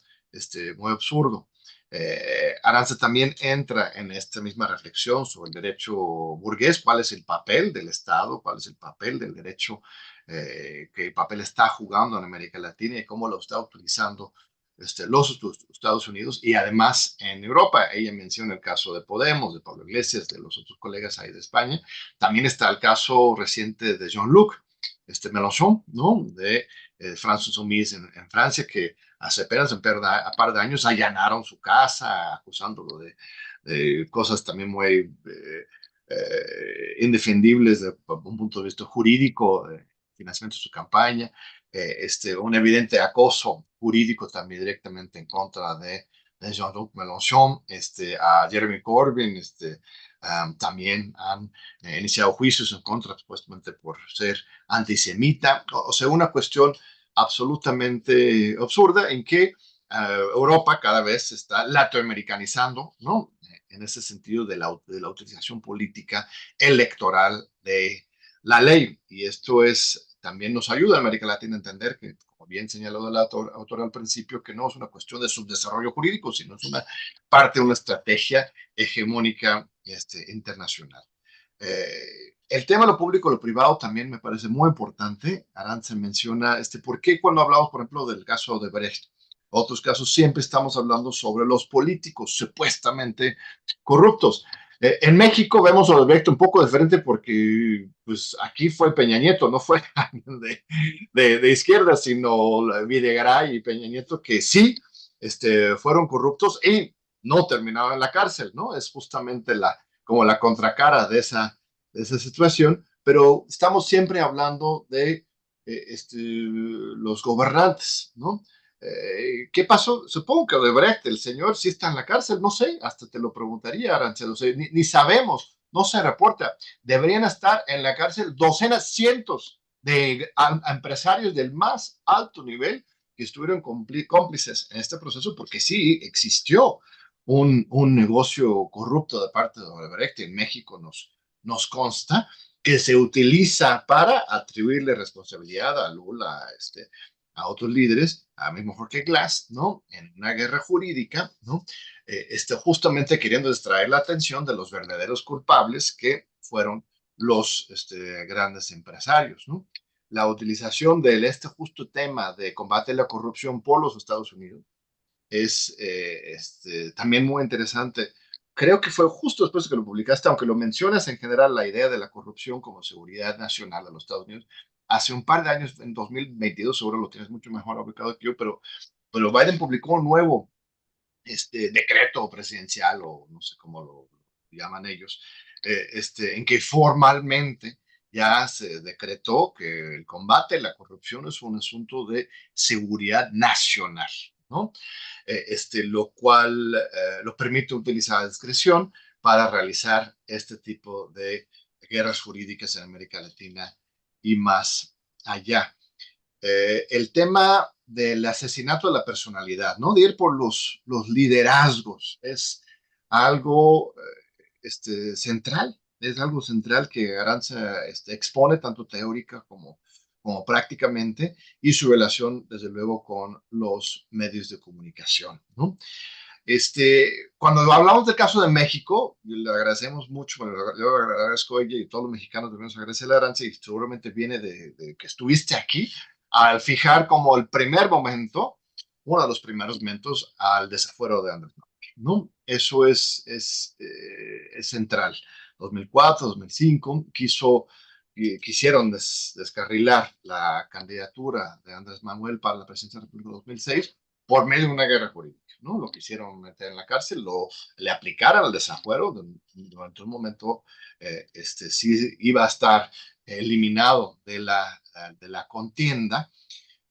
muy absurdo. Arantxa también entra en esta misma reflexión sobre el derecho burgués, cuál es el papel del Estado, cuál es el papel del derecho, qué papel está jugando en América Latina y cómo lo está utilizando los Estados Unidos y además en Europa. Ella menciona el caso de Podemos, de Pablo Iglesias, de los otros colegas ahí de España. También está el caso reciente de Jean-Luc Mélenchon, ¿no? De France Insoumise en Francia, que hace apenas un par de años allanaron su casa acusándolo de cosas también muy indefendibles desde un punto de vista jurídico, financiamiento de su campaña, un evidente acoso jurídico también directamente en contra de Jean-Luc Mélenchon, a Jeremy Corbyn, también han iniciado juicios en contra, supuestamente por ser antisemita. O sea, una cuestión absolutamente absurda en que Europa cada vez se está latinoamericanizando, ¿no? En ese sentido de la utilización política electoral de la ley. Y esto también nos ayuda a América Latina a entender que, como bien señaló la autora al principio, que no es una cuestión de subdesarrollo jurídico, sino es una parte de una estrategia hegemónica internacional. El tema de lo público y lo privado también me parece muy importante. Arantxa menciona por qué cuando hablamos, por ejemplo, del caso de Brecht, otros casos, siempre estamos hablando sobre los políticos supuestamente corruptos. En México vemos a Brecht un poco diferente porque pues, aquí fue Peña Nieto, no fue de izquierda, sino Videgaray y Peña Nieto, que sí fueron corruptos y no terminaban en la cárcel, ¿no? Es justamente como la contracara de esa situación, pero estamos siempre hablando de los gobernantes, ¿no? ¿Qué pasó? Supongo que Odebrecht, el señor, sí está en la cárcel, no sé, hasta te lo preguntaría, Arantxa, no sé, ni sabemos, no se reporta. Deberían estar en la cárcel docenas, cientos de empresarios del más alto nivel que estuvieron cómplices en este proceso, porque sí existió un negocio corrupto de parte de Odebrecht. En México nos consta que se utiliza para atribuirle responsabilidad a Lula, a otros líderes, a mismo Jorge Glass, ¿no? En una guerra jurídica, ¿no? Justamente queriendo distraer la atención de los verdaderos culpables que fueron los grandes empresarios, ¿no? La utilización de justo tema de combate a la corrupción por los Estados Unidos es también muy interesante. Creo que fue justo después de que lo publicaste, aunque lo mencionas en general, la idea de la corrupción como seguridad nacional de los Estados Unidos. Hace un par de años, en 2022, seguro lo tienes mucho mejor ubicado que yo, pero Biden publicó un nuevo decreto presidencial, o no sé cómo lo llaman ellos, en que formalmente ya se decretó que el combate a la corrupción es un asunto de seguridad nacional, ¿no? Lo cual lo permite utilizar a discreción para realizar este tipo de guerras jurídicas en América Latina y más allá. El tema del asesinato de la personalidad, ¿no? De ir por los liderazgos, es algo central, es algo central que Arantxa expone tanto teórica como prácticamente, y su relación, desde luego, con los medios de comunicación, ¿no? Cuando hablamos del caso de México, le agradecemos mucho, bueno, yo agradezco a ella y todos los mexicanos debemos agradecerle a Arantxa, y seguramente viene de que estuviste aquí, al fijar como el primer momento, uno de los primeros momentos, al desafuero de Andrés Manuel, ¿no? Eso es central. 2004, 2005, quisieron descarrilar la candidatura de Andrés Manuel para la presidencia de la República en 2006 por medio de una guerra jurídica, ¿no? Lo quisieron meter en la cárcel, le aplicaron el desafuero, durante un momento sí iba a estar eliminado de la contienda,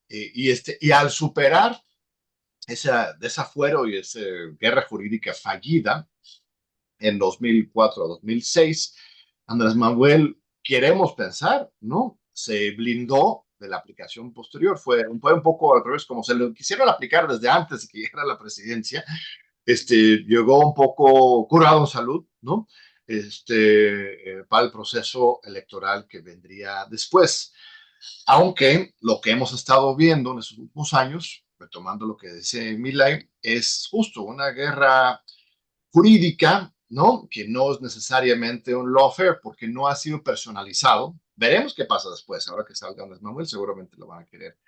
y al superar ese desafuero y esa guerra jurídica fallida en 2004 a 2006, Andrés Manuel, queremos pensar, ¿no? Se blindó de la aplicación posterior. Fue un poco al revés, como se lo quisieron aplicar desde antes de que llegara a la presidencia. Llegó un poco curado en salud, ¿no? Para el proceso electoral que vendría después. Aunque lo que hemos estado viendo en estos últimos años, retomando lo que dice Milei, es justo una guerra jurídica, ¿no? Que no es necesariamente un lawfare porque no ha sido personalizado. Veremos qué pasa después. Ahora que salga Andrés Manuel, seguramente lo van a querer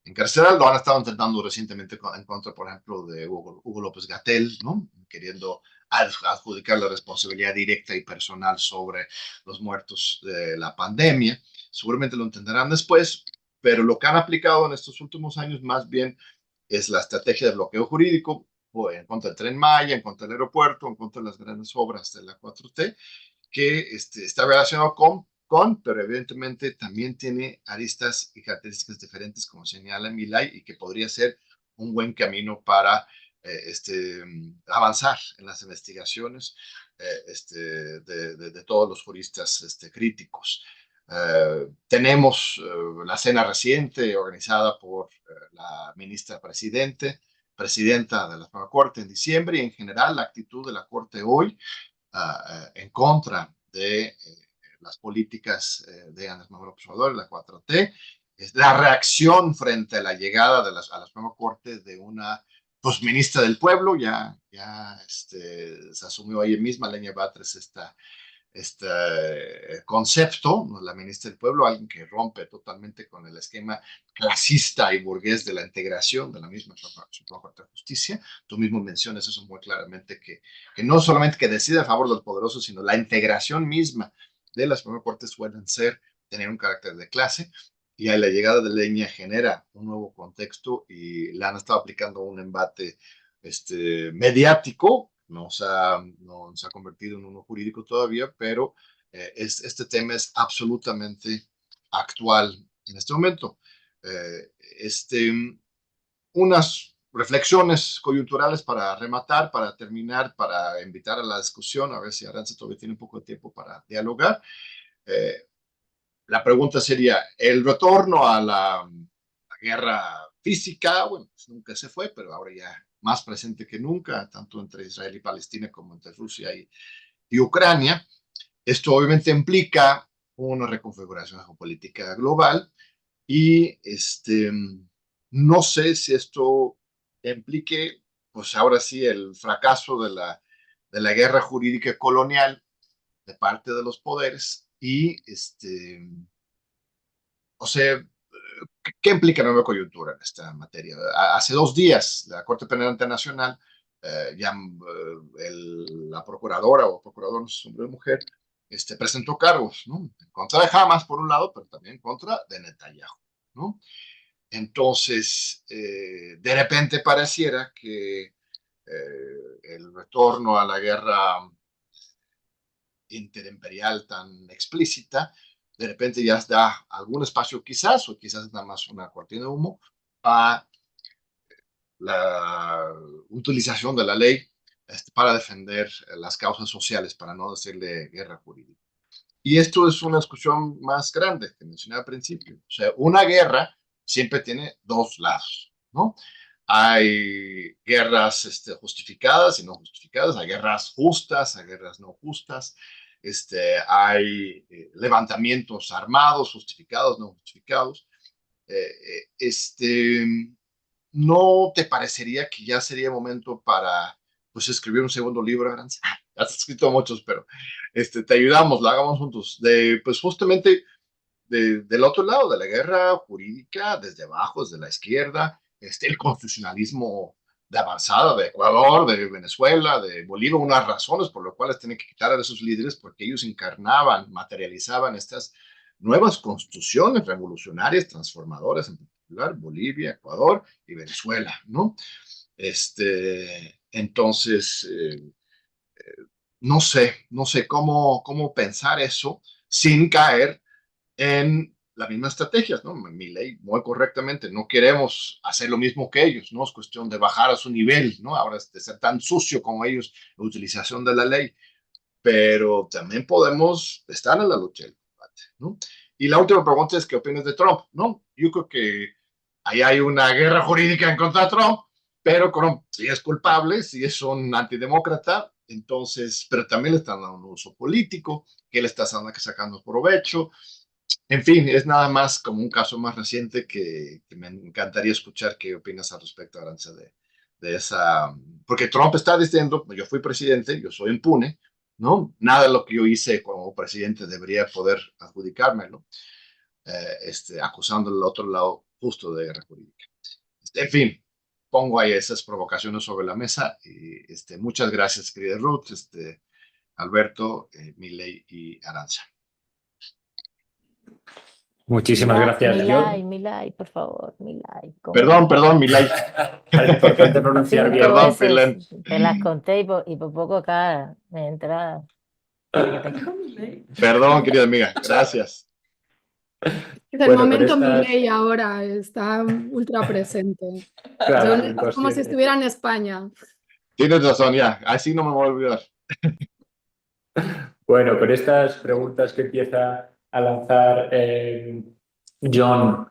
encarcelar. Lo han estado intentando recientemente en contra, por ejemplo, de Hugo López Gatell, ¿no? Queriendo adjudicar la responsabilidad directa y personal sobre los muertos de la pandemia. Seguramente lo entenderán después, pero lo que han aplicado en estos últimos años más bien es la estrategia de bloqueo jurídico, en contra del Tren Maya, en contra del aeropuerto, en contra de las grandes obras de la 4T, que está relacionado pero evidentemente también tiene aristas y características diferentes, como señala Milei, y que podría ser un buen camino para avanzar en las investigaciones de todos los juristas críticos. Tenemos la cena reciente organizada por la ministra presidenta de la Suprema Corte en diciembre, y en general la actitud de la Corte hoy en contra de las políticas de Andrés Manuel López Obrador, la 4T, es la reacción frente a la llegada a la Suprema Corte de una ministra del pueblo. Ya se asumió ayer misma Leña Batres este concepto, la ministra del pueblo, alguien que rompe totalmente con el esquema clasista y burgués de la integración de la misma Suprema Corte de Justicia. Tú mismo mencionas eso muy claramente, que no solamente que decide a favor del poderoso, sino la integración misma de las Suprema Corte suelen tener un carácter de clase, y ahí la llegada de Leña genera un nuevo contexto, y le han estado aplicando un embate mediático. No se ha convertido en uno jurídico todavía, pero este tema es absolutamente actual en este momento. Unas reflexiones coyunturales para rematar, para terminar, para invitar a la discusión, a ver si Arantxa todavía tiene un poco de tiempo para dialogar. La pregunta sería, ¿el retorno a la guerra física? Bueno, pues nunca se fue, pero ahora ya más presente que nunca, tanto entre Israel y Palestina como entre Rusia y Ucrania. Esto obviamente implica una reconfiguración geopolítica global, y no sé si esto implique, pues ahora sí, el fracaso de la guerra jurídica colonial de parte de los poderes, y o sea, ¿qué implica la nueva coyuntura en esta materia? Hace 2 días, la Corte Penal Internacional, la procuradora o procurador, no sé si es hombre o mujer, presentó cargos, ¿no? En contra de Hamas, por un lado, pero también en contra de Netanyahu, ¿no? Entonces, de repente pareciera que el retorno a la guerra interimperial tan explícita, de repente ya da algún espacio quizás, o quizás nada más una cortina de humo, a la utilización de la ley para defender las causas sociales, para no decirle guerra jurídica. Y esto es una discusión más grande que mencioné al principio. O sea, una guerra siempre tiene dos lados, ¿no? Hay guerras justificadas y no justificadas, hay guerras justas, hay guerras no justas, hay levantamientos armados, justificados, no justificados. ¿No te parecería que ya sería momento para pues escribir un segundo libro, Aranza? Has escrito muchos, pero te ayudamos, lo hagamos juntos, pues justamente del otro lado, de la guerra jurídica, desde abajo, desde la izquierda, el constitucionalismo de avanzada de Ecuador, de Venezuela, de Bolivia, unas razones por las cuales tienen que quitar a esos líderes, porque ellos encarnaban, materializaban estas nuevas constituciones revolucionarias, transformadoras, en particular Bolivia, Ecuador y Venezuela, ¿no? Entonces, no sé cómo pensar eso sin caer en las mismas estrategias, ¿no? Milei, muy correctamente, no queremos hacer lo mismo que ellos, ¿no? Es cuestión de bajar a su nivel, ¿no? Ahora de ser tan sucio como ellos, la utilización de la ley, pero también podemos estar en la lucha del combate, ¿no? Y la última pregunta es, ¿qué opinas de Trump? ¿No? Yo creo que ahí hay una guerra jurídica en contra de Trump, pero Trump sí es culpable, sí es un antidemócrata, entonces, pero también le están dando un uso político, que le está sacando provecho. En fin, es nada más como un caso más reciente que me encantaría escuchar qué opinas al respecto, Aranza, de esa. Porque Trump está diciendo, yo fui presidente, yo soy impune, ¿no? Nada de lo que yo hice como presidente debería poder adjudicármelo, acusando al otro lado justo de guerra jurídica. En fin, pongo ahí esas provocaciones sobre la mesa y muchas gracias, querida Ruth, Alberto, Milei y Aranza. Muchísimas gracias, John. Milay, por favor, Milay. Perdón, Milei. Es importante pronunciar bien. Perdón, Cinco veces Pilen. te las conté y por poco acá me entra. Perdón, querida amiga. Gracias. Es el Bueno, con momento estas- Milei ahora, está ultra presente. Claro, Es como si inconsciente. estuviera en España. Tienes razón, ya. Así no me voy a olvidar. Bueno, con estas preguntas que empieza a lanzar John,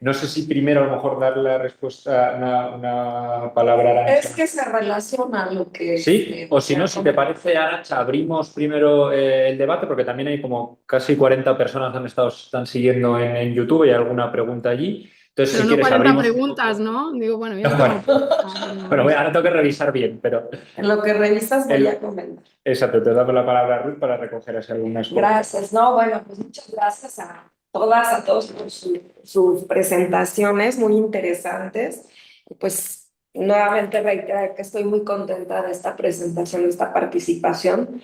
no sé si primero a lo mejor dar la respuesta, una palabra a Arantxa. Es que se relaciona lo que... Sí, o si no, si te parece, Arantxa, abrimos primero el debate, porque también hay como casi 40 personas que están siguiendo en YouTube y hay alguna pregunta allí. Entonces, Pero si no quieres, 40 abrimos un preguntas, poco. ¿no? Digo, bueno, ya Bueno, estamos. bueno, ahora tengo que revisar bien, pero En lo que revisas voy a comentar. exacto, te damos la palabra a Ruth para recoger así algunas cosas. Gracias, no, bueno, pues muchas gracias a todas, a todos por sus presentaciones muy interesantes. Y pues nuevamente reiterar que estoy muy contenta de esta presentación, de esta participación.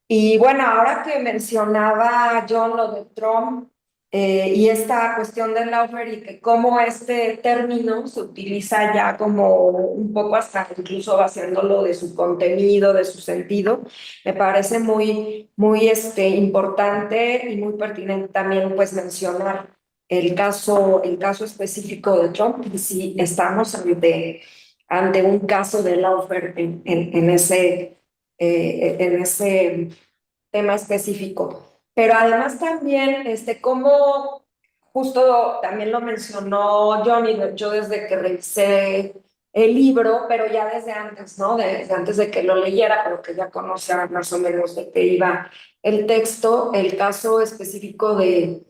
Y bueno, ahora que mencionaba John lo de Trump y esta cuestión del lawfare y que cómo este término se utiliza ya como un poco hasta incluso vaciándolo de su contenido, de su sentido, me parece muy importante y muy pertinente también pues mencionar el caso específico de Trump y si estamos ante un caso de lawfare en ese tema específico. Pero además también, como justo también lo mencionó Johnny, yo desde que revisé el libro, pero ya desde antes, ¿no? Desde antes de que lo leyera, pero que ya conocía más o menos de qué iba el texto, el caso específico de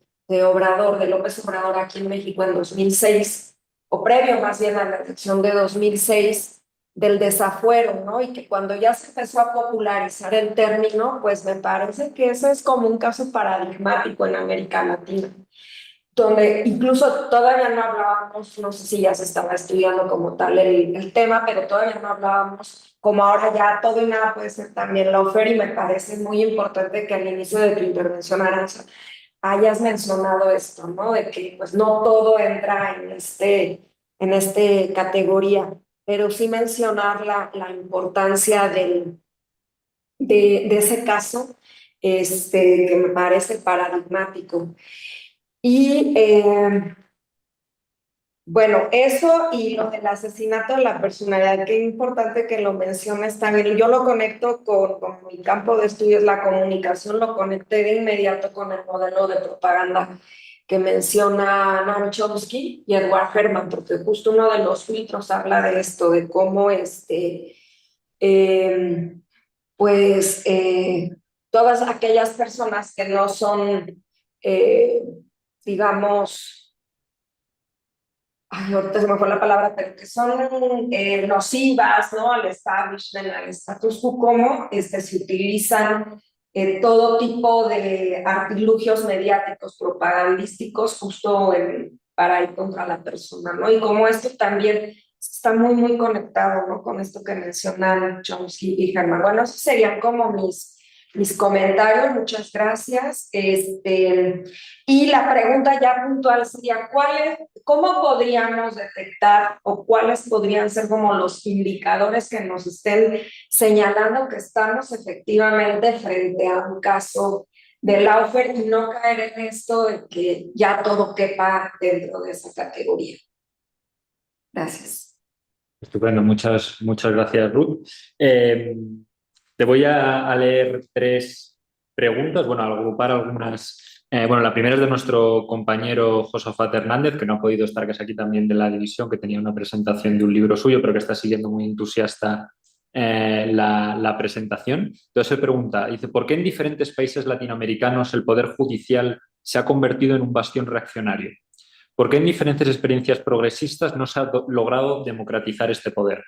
Obrador, de López Obrador aquí en México en 2006, o previo más bien a la elección de 2006, del desafuero, ¿no? Y que cuando ya se empezó a popularizar el término, pues me parece que ese es como un caso paradigmático en América Latina, donde incluso todavía no hablábamos, no sé si ya se estaba estudiando como tal el tema, pero todavía no hablábamos, como ahora ya todo y nada puede ser también lawfare, y me parece muy importante que al inicio de tu intervención, Arantxa, hayas mencionado esto, ¿no? De que pues no todo entra en este categoría, pero sí mencionar la importancia de ese caso, que me parece paradigmático. Y Bueno, eso y lo del asesinato de la personalidad, qué importante que lo menciones también. Yo lo conecto con mi campo de estudios, la comunicación, lo conecté de inmediato con el modelo de propaganda que menciona Noam Chomsky y Edward Herman, porque justo uno de los filtros habla de esto, de cómo todas aquellas personas que no son, digamos, ahorita se me fue la palabra, pero que son nocivas, ¿no? Al establishment, al status quo, cómo se utilizan todo tipo de artilugios mediáticos, propagandísticos, justo para ir contra la persona, ¿no? Y como esto también está muy, muy conectado, ¿no? Con esto que mencionan Chomsky y Herman. Bueno, esos serían como mis comentarios, muchas gracias. Y la pregunta ya puntual sería, ¿cómo podríamos detectar o cuáles podrían ser como los indicadores que nos estén señalando que estamos efectivamente frente a un caso de lawfare y no caer en esto de que ya todo quepa dentro de esa categoría? Gracias. Estupendo, muchas gracias, Ruth. Te voy a leer 3 preguntas, bueno, agrupar algunas. Bueno, la primera es de nuestro compañero Josafat Hernández, que no ha podido estar, que es aquí también de la división, que tenía una presentación de un libro suyo, pero que está siguiendo muy entusiasta la presentación. Entonces se pregunta, dice, ¿por qué en diferentes países latinoamericanos el poder judicial se ha convertido en un bastión reaccionario? ¿Por qué en diferentes experiencias progresistas no se ha logrado democratizar este poder?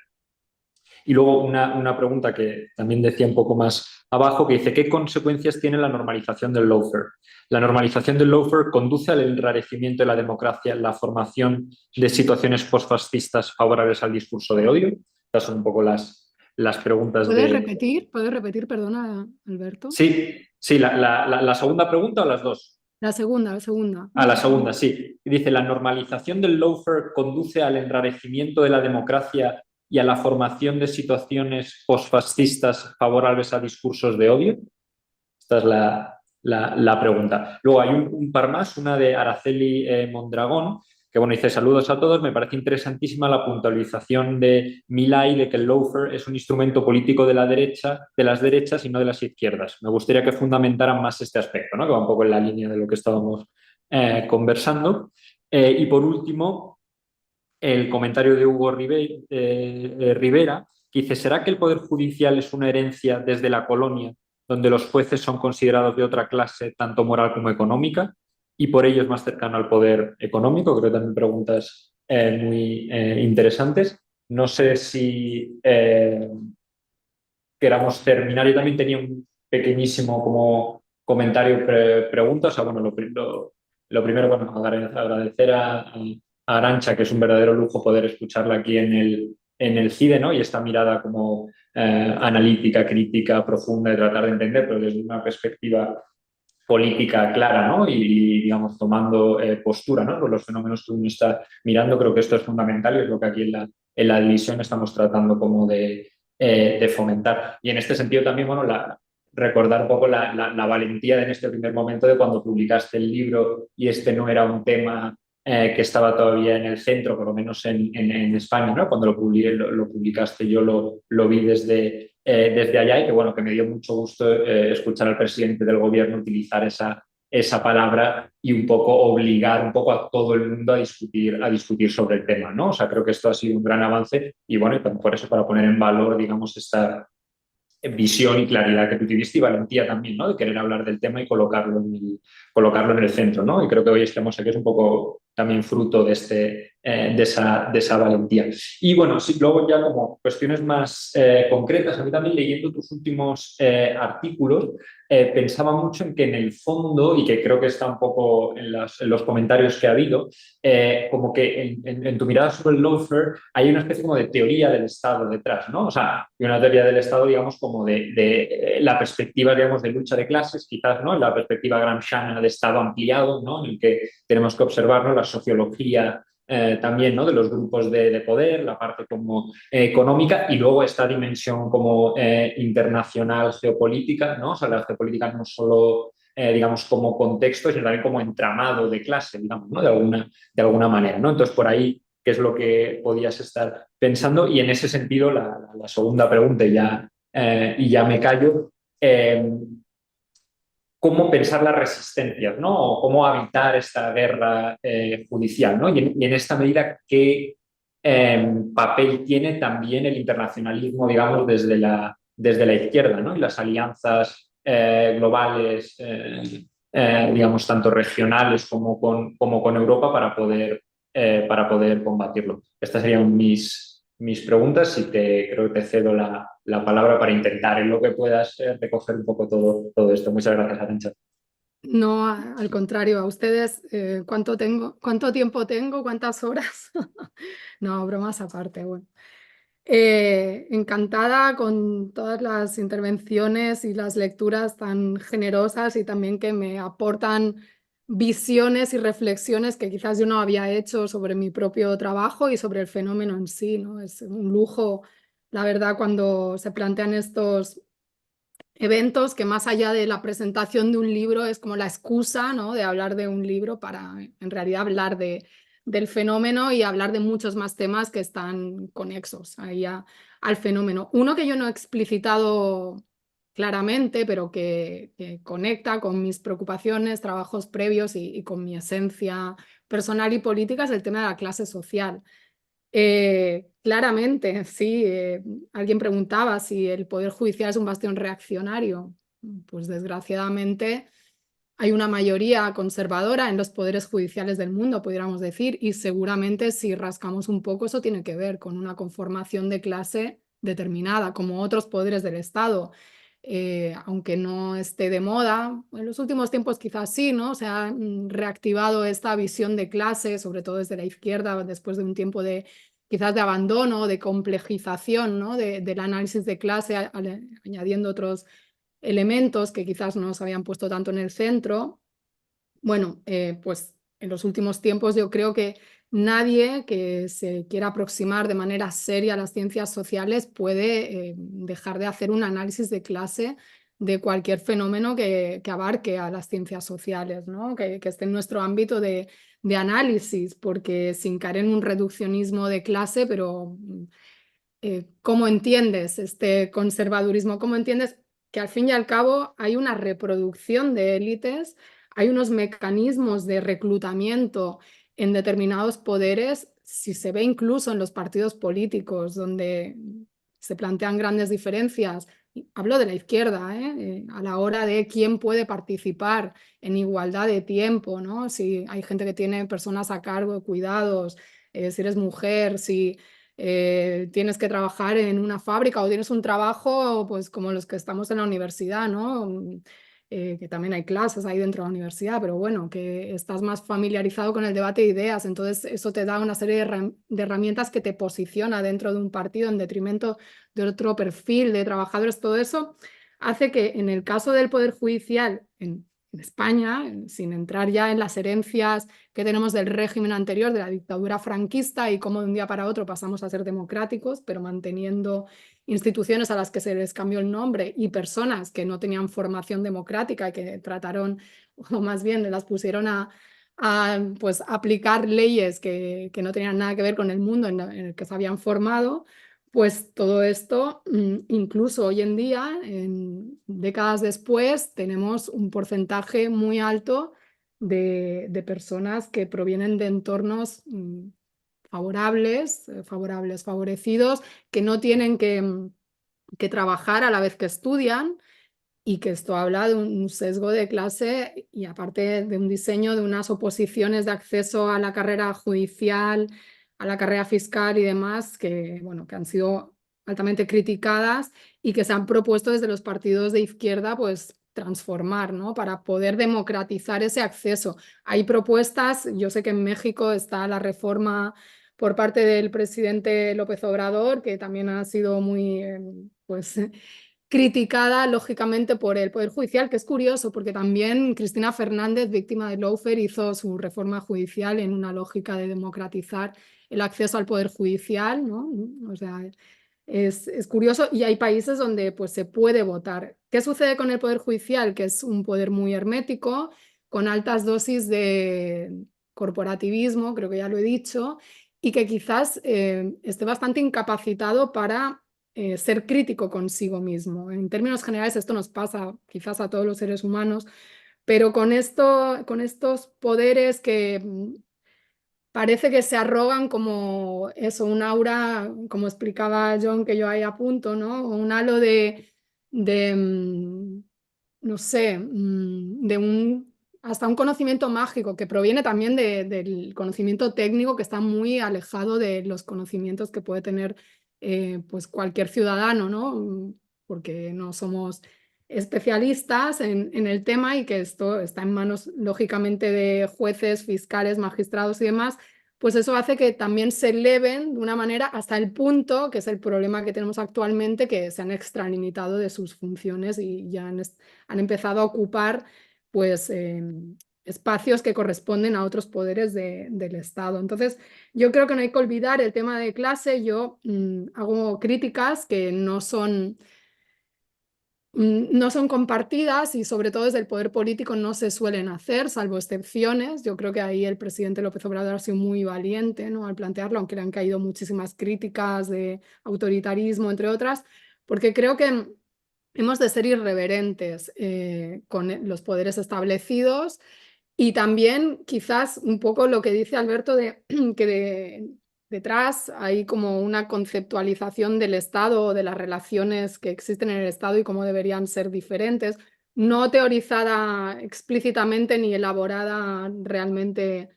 Y luego una pregunta que también decía un poco más abajo, que dice, ¿qué consecuencias tiene la normalización del lawfare? La normalización del lawfare conduce al enrarecimiento de la democracia, la formación de situaciones postfascistas favorables al discurso de odio. Estas son un poco las preguntas ¿Puedes de... repetir? ¿Puedes repetir, perdona, Alberto? Sí, la segunda pregunta o las dos. La segunda, la segunda. La segunda, sí. Dice, la normalización del lawfare conduce al enrarecimiento de la democracia y a la formación de situaciones posfascistas favorables a discursos de odio. Esta es la pregunta. Luego hay un par más, una de Araceli Mondragón, que bueno, dice, saludos a todos, me parece interesantísima la puntualización de Milay de que el lawfare es un instrumento político de las derechas y no de las izquierdas. Me gustaría que fundamentaran más este aspecto, ¿no? Que va un poco en la línea de lo que estábamos conversando. Y por último, el comentario de Hugo Rivera, que dice, ¿será que el Poder Judicial es una herencia desde la colonia, donde los jueces son considerados de otra clase, tanto moral como económica, y por ello es más cercano al poder económico? Creo que también preguntas muy interesantes. No sé si queramos terminar. Yo también tenía un pequeñísimo como comentario, pregunta. O sea, bueno, lo primero, bueno, agradecer a Arantxa, que es un verdadero lujo poder escucharla aquí en el CIDE, ¿no? Y esta mirada como analítica, crítica, profunda, de tratar de entender, pero desde una perspectiva política clara, ¿no? Y digamos, tomando postura, ¿no? Por los fenómenos que uno está mirando. Creo que esto es fundamental y es lo que aquí en la división estamos tratando como de fomentar. Y en este sentido también, bueno, recordar un poco la valentía en este primer momento de cuando publicaste el libro y este no era un tema que estaba todavía en el centro, por lo menos en España, ¿no? Cuando lo publicaste yo lo vi desde allá, y que bueno, que me dio mucho gusto escuchar al presidente del gobierno utilizar esa palabra y un poco obligar un poco a todo el mundo a discutir sobre el tema, ¿no? O sea, creo que esto ha sido un gran avance y bueno, y por eso para poner en valor, digamos, esta visión y claridad que tú tuviste y valentía también, ¿no? De querer hablar del tema y colocarlo en el centro, ¿no? Y creo que hoy estamos aquí es un poco también fruto de esa valentía. Y bueno, sí, luego ya como cuestiones más concretas, a mí también leyendo tus últimos artículos, pensaba mucho en que en el fondo, y que creo que está un poco en los comentarios que ha habido, como que en tu mirada sobre el lawfare hay una especie como de teoría del Estado detrás, ¿no? O sea, una teoría del Estado, digamos, como de la perspectiva, digamos, de lucha de clases, quizás, ¿no? La perspectiva gramsciana de Estado ampliado, ¿no? En el que tenemos que observar, ¿no? La sociología también, ¿no? De los grupos de poder, la parte como económica y luego esta dimensión como internacional, geopolítica, ¿no? O sea, la geopolítica no solo, digamos, como contexto, sino también como entramado de clase, digamos, ¿no? De alguna manera, ¿no? Entonces, por ahí qué es lo que podías estar pensando. Y en ese sentido, la segunda pregunta, y ya me callo, cómo pensar las resistencias, ¿no? O cómo evitar esta guerra judicial, ¿no? Y en esta medida, ¿qué papel tiene también el internacionalismo, digamos, desde la izquierda, ¿no? Y las alianzas globales, digamos, tanto regionales como con Europa para poder combatirlo. Estas serían mis preguntas y creo que te cedo la palabra para intentar en lo que puedas recoger un poco todo esto. Muchas gracias, Arantxa. No, al contrario, a ustedes, ¿cuánto tiempo tengo? ¿Cuántas horas? No, bromas aparte, bueno. Encantada con todas las intervenciones y las lecturas tan generosas y también que me aportan visiones y reflexiones que quizás yo no había hecho sobre mi propio trabajo y sobre el fenómeno en sí, ¿no? Es un lujo, la verdad, cuando se plantean estos eventos que más allá de la presentación de un libro es como la excusa, ¿no? De hablar de un libro para en realidad hablar del fenómeno y hablar de muchos más temas que están conexos ahí al fenómeno. Uno que yo no he explicitado claramente, pero que conecta con mis preocupaciones, trabajos previos y con mi esencia personal y política es el tema de la clase social. Claramente, sí. Alguien preguntaba si el Poder Judicial es un bastión reaccionario. Pues desgraciadamente hay una mayoría conservadora en los poderes judiciales del mundo, pudiéramos decir, y seguramente si rascamos un poco eso tiene que ver con una conformación de clase determinada, como otros poderes del Estado. Aunque no esté de moda, en los últimos tiempos quizás sí, ¿no? Se ha reactivado esta visión de clase, sobre todo desde la izquierda, después de un tiempo de quizás de abandono, de complejización, ¿no? Del análisis de clase, añadiendo otros elementos que quizás no se habían puesto tanto en el centro. Bueno, pues en los últimos tiempos yo creo que nadie que se quiera aproximar de manera seria a las ciencias sociales puede dejar de hacer un análisis de clase de cualquier fenómeno que abarque a las ciencias sociales, ¿no? Que esté en nuestro ámbito de análisis, porque sin caer en un reduccionismo de clase, pero ¿cómo entiendes este conservadurismo? ¿Cómo entiendes que al fin y al cabo hay una reproducción de élites, hay unos mecanismos de reclutamiento en determinados poderes, si se ve incluso en los partidos políticos donde se plantean grandes diferencias? Hablo de la izquierda, a la hora de quién puede participar en igualdad de tiempo, ¿no? Si hay gente que tiene personas a cargo, cuidados, si eres mujer, si tienes que trabajar en una fábrica o tienes un trabajo pues como los que estamos en la universidad, ¿no? Que también hay clases ahí dentro de la universidad, pero bueno, que estás más familiarizado con el debate de ideas, entonces eso te da una serie de herramientas que te posiciona dentro de un partido en detrimento de otro perfil de trabajadores. Todo eso hace que en el caso del Poder Judicial en España, sin entrar ya en las herencias que tenemos del régimen anterior, de la dictadura franquista, y cómo de un día para otro pasamos a ser democráticos, pero manteniendo instituciones a las que se les cambió el nombre y personas que no tenían formación democrática y que trataron, o más bien las pusieron a pues, aplicar leyes que no tenían nada que ver con el mundo en el que se habían formado. Pues todo esto, incluso hoy en día, décadas después, tenemos un porcentaje muy alto de personas que provienen de entornos favorables, favorecidos, que no tienen que trabajar a la vez que estudian, y que esto habla de un sesgo de clase y aparte de un diseño de unas oposiciones de acceso a la carrera judicial, a la carrera fiscal y demás, que, bueno, que han sido altamente criticadas y que se han propuesto desde los partidos de izquierda pues transformar, ¿no? Para poder democratizar ese acceso. Hay propuestas, yo sé que en México está la reforma por parte del presidente López Obrador, que también ha sido muy, pues criticada lógicamente por el Poder Judicial, que es curioso porque también Cristina Fernández, víctima de lawfare, hizo su reforma judicial en una lógica de democratizar el acceso al Poder Judicial, ¿no? O sea, es curioso, y hay países donde pues, se puede votar. ¿Qué sucede con el Poder Judicial? Que es un poder muy hermético, con altas dosis de corporativismo, creo que ya lo he dicho, y que quizás esté bastante incapacitado para ser crítico consigo mismo. En términos generales esto nos pasa quizás a todos los seres humanos, pero con estos poderes que parece que se arrogan como eso, un aura, como explicaba John, que yo ahí apunto, ¿no? Un halo no sé, hasta un conocimiento mágico que proviene también del conocimiento técnico, que está muy alejado de los conocimientos que puede tener pues cualquier ciudadano, ¿no? Porque no somos especialistas en el tema y que esto está en manos, lógicamente, de jueces, fiscales, magistrados y demás, pues eso hace que también se eleven de una manera hasta el punto, que es el problema que tenemos actualmente, que se han extralimitado de sus funciones y ya han empezado a ocupar pues, espacios que corresponden a otros poderes del Estado. Entonces, yo creo que no hay que olvidar el tema de clase. Yo hago críticas que no son compartidas y sobre todo desde el poder político no se suelen hacer, salvo excepciones. Yo creo que ahí el presidente López Obrador ha sido muy valiente, ¿no?, al plantearlo, aunque le han caído muchísimas críticas de autoritarismo, entre otras, porque creo que hemos de ser irreverentes con los poderes establecidos y también quizás un poco lo que dice Alberto que detrás hay como una conceptualización del Estado o de las relaciones que existen en el Estado y cómo deberían ser diferentes, no teorizada explícitamente ni elaborada realmente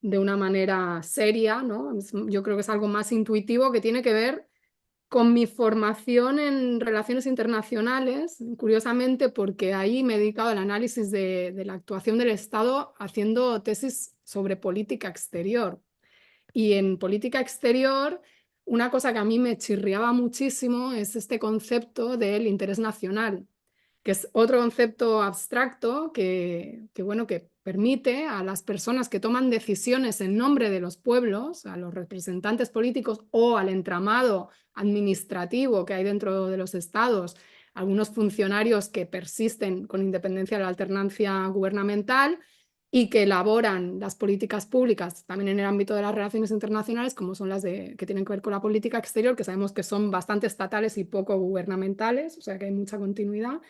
de una manera seria, ¿no? Yo creo que es algo más intuitivo que tiene que ver con mi formación en relaciones internacionales, curiosamente, porque ahí me he dedicado al análisis de la actuación del Estado haciendo tesis sobre política exterior. Y en política exterior, una cosa que a mí me chirriaba muchísimo es este concepto del interés nacional, que es otro concepto abstracto bueno, que permite a las personas que toman decisiones en nombre de los pueblos, a los representantes políticos o al entramado administrativo que hay dentro de los estados, algunos funcionarios que persisten con independencia de la alternancia gubernamental y que elaboran las políticas públicas también en el ámbito de las relaciones internacionales, como son las que tienen que ver con la política exterior, que sabemos que son bastante estatales y poco gubernamentales, o sea que hay mucha continuidad.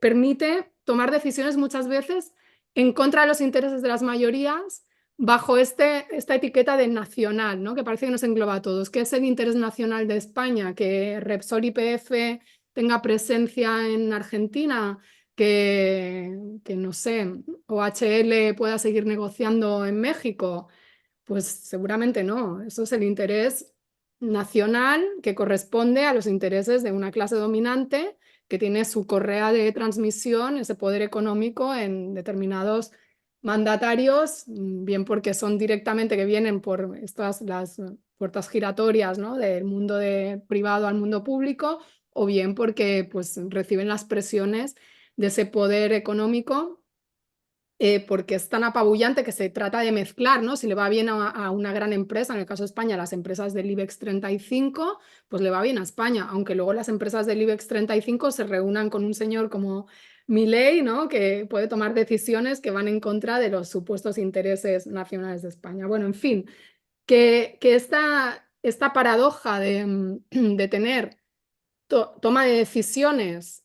Permite tomar decisiones muchas veces en contra de los intereses de las mayorías bajo esta etiqueta de nacional, ¿no?, que parece que nos engloba a todos. ¿Qué es el interés nacional de España? ¿Que Repsol YPF tenga presencia en Argentina? ¿Que no sé, OHL pueda seguir negociando en México? Pues seguramente no. Eso es el interés nacional que corresponde a los intereses de una clase dominante que tiene su correa de transmisión, ese poder económico en determinados mandatarios, bien porque son directamente que vienen por las puertas giratorias, ¿no?, del mundo privado al mundo público, o bien porque pues, reciben las presiones de ese poder económico porque es tan apabullante que se trata de mezclar, ¿no? Si le va bien a una gran empresa, en el caso de España, las empresas del IBEX 35, pues le va bien a España, aunque luego las empresas del IBEX 35 se reúnan con un señor como Milei, ¿no?, que puede tomar decisiones que van en contra de los supuestos intereses nacionales de España. Bueno, en fin, que esta paradoja de tener toma de decisiones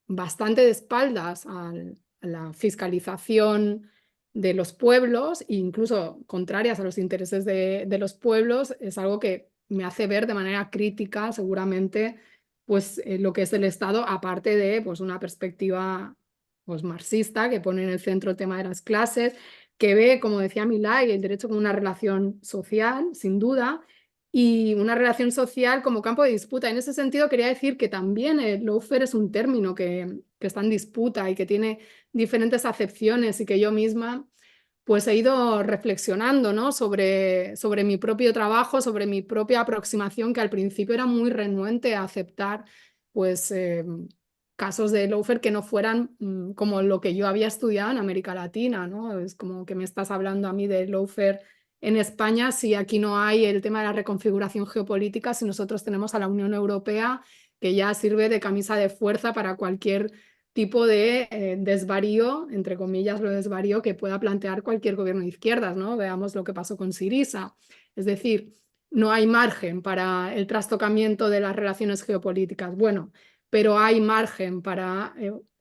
bastante de espaldas a la fiscalización de los pueblos, e incluso contrarias a los intereses de los pueblos, es algo que me hace ver de manera crítica seguramente pues, lo que es el Estado, aparte de pues, una perspectiva pues, marxista que pone en el centro el tema de las clases, que ve, como decía Milay, el derecho como una relación social, sin duda, y una relación social como campo de disputa. En ese sentido, quería decir que también el lawfare es un término que está en disputa y que tiene diferentes acepciones y que yo misma pues he ido reflexionando, ¿no?, sobre mi propio trabajo, sobre mi propia aproximación, que al principio era muy renuente a aceptar pues, casos de lawfare que no fueran como lo que yo había estudiado en América Latina, ¿no? Es como que me estás hablando a mí de lawfare en España si aquí no hay el tema de la reconfiguración geopolítica, si nosotros tenemos a la Unión Europea que ya sirve de camisa de fuerza para cualquier tipo de desvarío, entre comillas lo desvarío, que pueda plantear cualquier gobierno de izquierdas, ¿no? Veamos lo que pasó con Syriza. Es decir, no hay margen para el trastocamiento de las relaciones geopolíticas. Bueno, pero hay margen para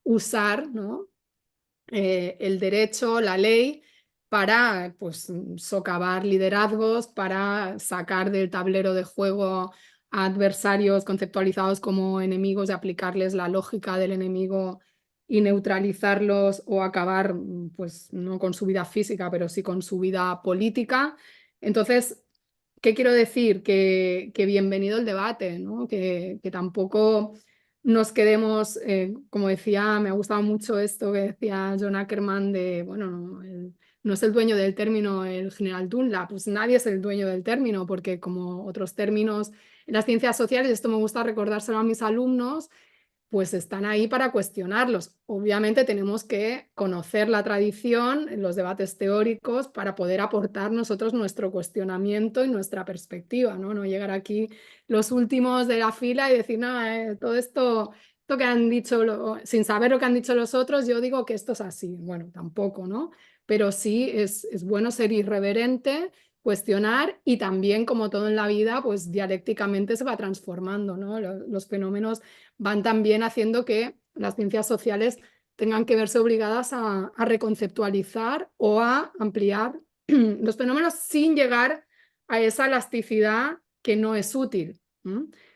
usar, ¿no? El derecho, la ley, para pues, socavar liderazgos, para sacar del tablero de juego a adversarios conceptualizados como enemigos y aplicarles la lógica del enemigo y neutralizarlos o acabar, pues no con su vida física, pero sí con su vida política. Entonces, ¿qué quiero decir? Que bienvenido el debate, ¿no? Que tampoco nos quedemos, como decía, me ha gustado mucho esto que decía John Ackerman de, bueno, no es el dueño del término el general Dunlap, pues nadie es el dueño del término, porque como otros términos en las ciencias sociales, esto me gusta recordárselo a mis alumnos, pues están ahí para cuestionarlos. Obviamente tenemos que conocer la tradición, los debates teóricos, para poder aportar nosotros nuestro cuestionamiento y nuestra perspectiva, ¿no? No llegar aquí los últimos de la fila y decir, no, todo esto que han dicho, sin saber lo que han dicho los otros, yo digo que esto es así. Bueno, tampoco, ¿no? Pero sí es bueno ser irreverente, cuestionar y también, como todo en la vida, pues dialécticamente se va transformando, ¿no? Los fenómenos van también haciendo que las ciencias sociales tengan que verse obligadas a reconceptualizar o a ampliar los fenómenos sin llegar a esa elasticidad que no es útil,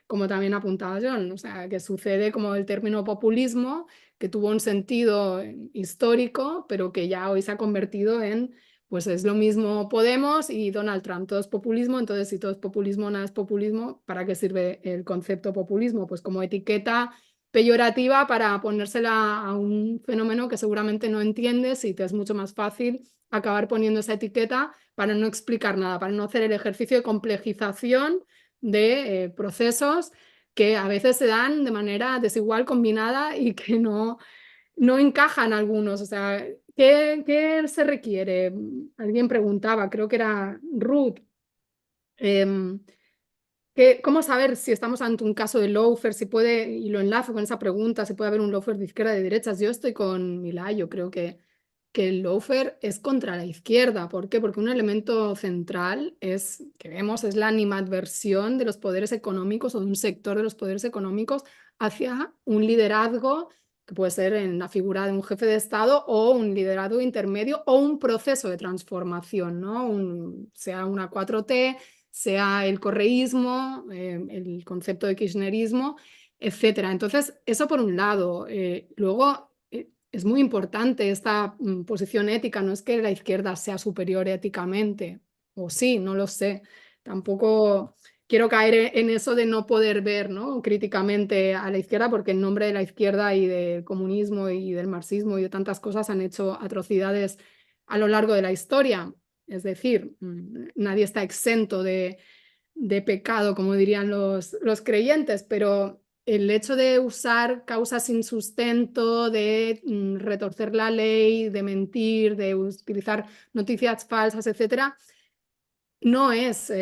como también apuntaba John, o sea, que sucede como el término populismo, que tuvo un sentido histórico, pero que ya hoy se ha convertido en, pues es lo mismo Podemos y Donald Trump, todo es populismo, entonces si todo es populismo, nada es populismo, ¿para qué sirve el concepto populismo? Pues como etiqueta peyorativa para ponérsela a un fenómeno que seguramente no entiendes y te es mucho más fácil acabar poniendo esa etiqueta para no explicar nada, para no hacer el ejercicio de complejización de procesos que a veces se dan de manera desigual, combinada y que no encajan algunos. O sea, ¿qué se requiere? Alguien preguntaba, creo que era Ruth, ¿cómo saber si estamos ante un caso de lawfare? Si puede, y lo enlazo con esa pregunta, si puede haber un lawfare de izquierda o de derechas. Yo estoy con Milay, yo creo que el lawfare es contra la izquierda. ¿Por qué? Porque un elemento central que vemos es la animadversión de los poderes económicos o de un sector de los poderes económicos hacia un liderazgo que puede ser en la figura de un jefe de Estado o un liderazgo intermedio o un proceso de transformación, ¿no? Sea una 4T, sea el correísmo, el concepto de kirchnerismo, etcétera. Entonces, eso por un lado. Luego, es muy importante esta posición ética, no es que la izquierda sea superior éticamente, o sí, no lo sé. Tampoco quiero caer en eso de no poder ver, ¿no? Críticamente a la izquierda, porque en nombre de la izquierda y del comunismo y del marxismo y de tantas cosas han hecho atrocidades a lo largo de la historia. Es decir, nadie está exento de pecado, como dirían los creyentes, pero el hecho de usar causas sin sustento, de retorcer la ley, de mentir, de utilizar noticias falsas, etcétera, no es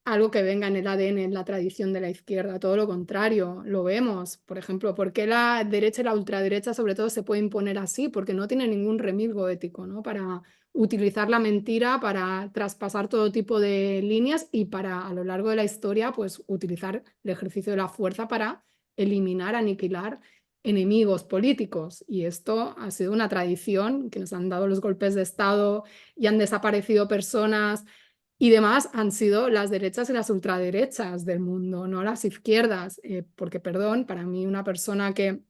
algo que venga en el ADN, en la tradición de la izquierda, todo lo contrario, lo vemos. Por ejemplo, ¿por qué la derecha y la ultraderecha sobre todo se puede imponer así? Porque no tiene ningún remilgo ético, ¿no? Para utilizar la mentira, para traspasar todo tipo de líneas y para, a lo largo de la historia, pues utilizar el ejercicio de la fuerza para eliminar, aniquilar enemigos políticos. Y esto ha sido una tradición que nos han dado los golpes de Estado y han desaparecido personas y demás, han sido las derechas y las ultraderechas del mundo, no las izquierdas, porque, perdón, para mí una persona que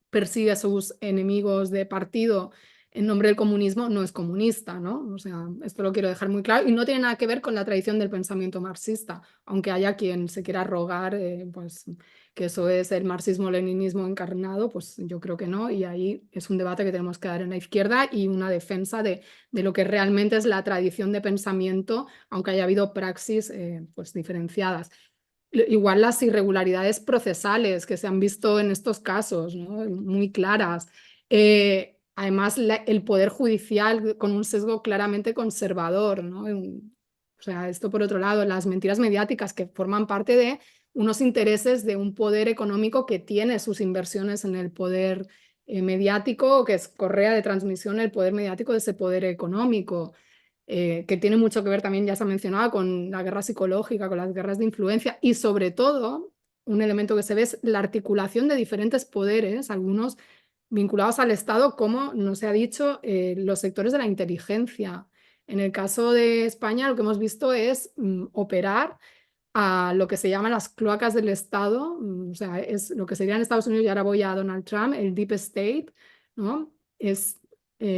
persigue a sus enemigos de partido en nombre del comunismo no es comunista, ¿no? O sea, esto lo quiero dejar muy claro y no tiene nada que ver con la tradición del pensamiento marxista, aunque haya quien se quiera rogar, pues que eso es el marxismo-leninismo encarnado, pues yo creo que no, y ahí es un debate que tenemos que dar en la izquierda y una defensa de lo que realmente es la tradición de pensamiento, aunque haya habido praxis pues diferenciadas. Igual las irregularidades procesales que se han visto en estos casos, ¿no? Muy claras. Además, el poder judicial con un sesgo claramente conservador, ¿no? O sea, esto por otro lado, las mentiras mediáticas que forman parte de unos intereses de un poder económico que tiene sus inversiones en el poder mediático, que es correa de transmisión el poder mediático de ese poder económico, que tiene mucho que ver también, ya se ha mencionado, con la guerra psicológica, con las guerras de influencia y sobre todo un elemento que se ve es la articulación de diferentes poderes, algunos vinculados al Estado, como nos ha dicho, los sectores de la inteligencia. En el caso de España, lo que hemos visto es operar a lo que se llaman las cloacas del Estado, o sea, es lo que sería en Estados Unidos, y ahora voy a Donald Trump, el Deep State, ¿no? Es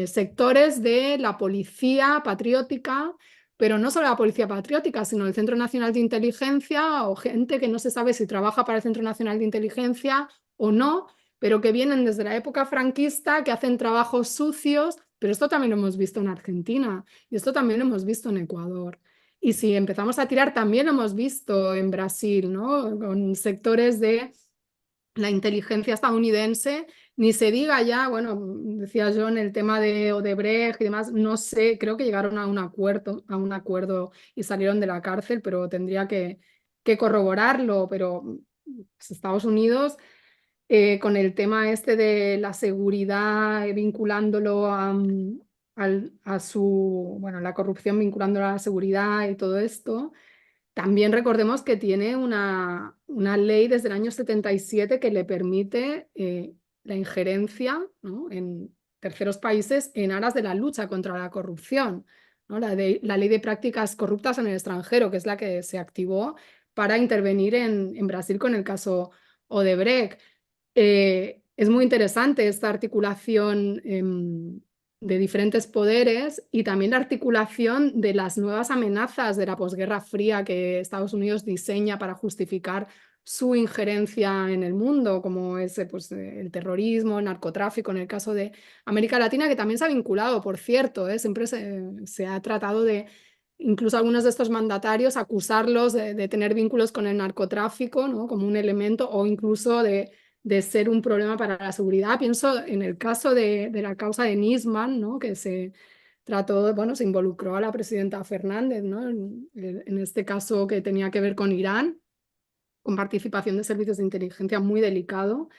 sectores de la policía patriótica, pero no solo la policía patriótica, sino el Centro Nacional de Inteligencia o gente que no se sabe si trabaja para el Centro Nacional de Inteligencia o no, pero que vienen desde la época franquista, que hacen trabajos sucios, pero esto también lo hemos visto en Argentina y esto también lo hemos visto en Ecuador. Y si empezamos a tirar, también lo hemos visto en Brasil, ¿no? Con sectores de la inteligencia estadounidense, ni se diga ya, bueno, decía yo en el tema de Odebrecht y demás, no sé, creo que llegaron a un acuerdo y salieron de la cárcel, pero tendría que corroborarlo, pero Estados Unidos con el tema este de la seguridad, vinculándolo a su, bueno, la corrupción vinculándolo a la seguridad y todo esto. También recordemos que tiene una ley desde el año 77 que le permite la injerencia, ¿no?, en terceros países en aras de la lucha contra la corrupción, ¿no? La ley de prácticas corruptas en el extranjero, que es la que se activó para intervenir en Brasil con el caso Odebrecht. Es muy interesante esta articulación de diferentes poderes y también la articulación de las nuevas amenazas de la posguerra fría que Estados Unidos diseña para justificar su injerencia en el mundo, como es pues, el terrorismo, el narcotráfico, en el caso de América Latina, que también se ha vinculado, por cierto, siempre se ha tratado de, incluso algunos de estos mandatarios, acusarlos de tener vínculos con el narcotráfico, ¿no?, como un elemento, o incluso de ser un problema para la seguridad. Pienso en el caso de la causa de Nisman, ¿no?, que se trató, bueno, se involucró a la presidenta Fernández, ¿no?, en este caso que tenía que ver con Irán, con participación de servicios de inteligencia muy delicado.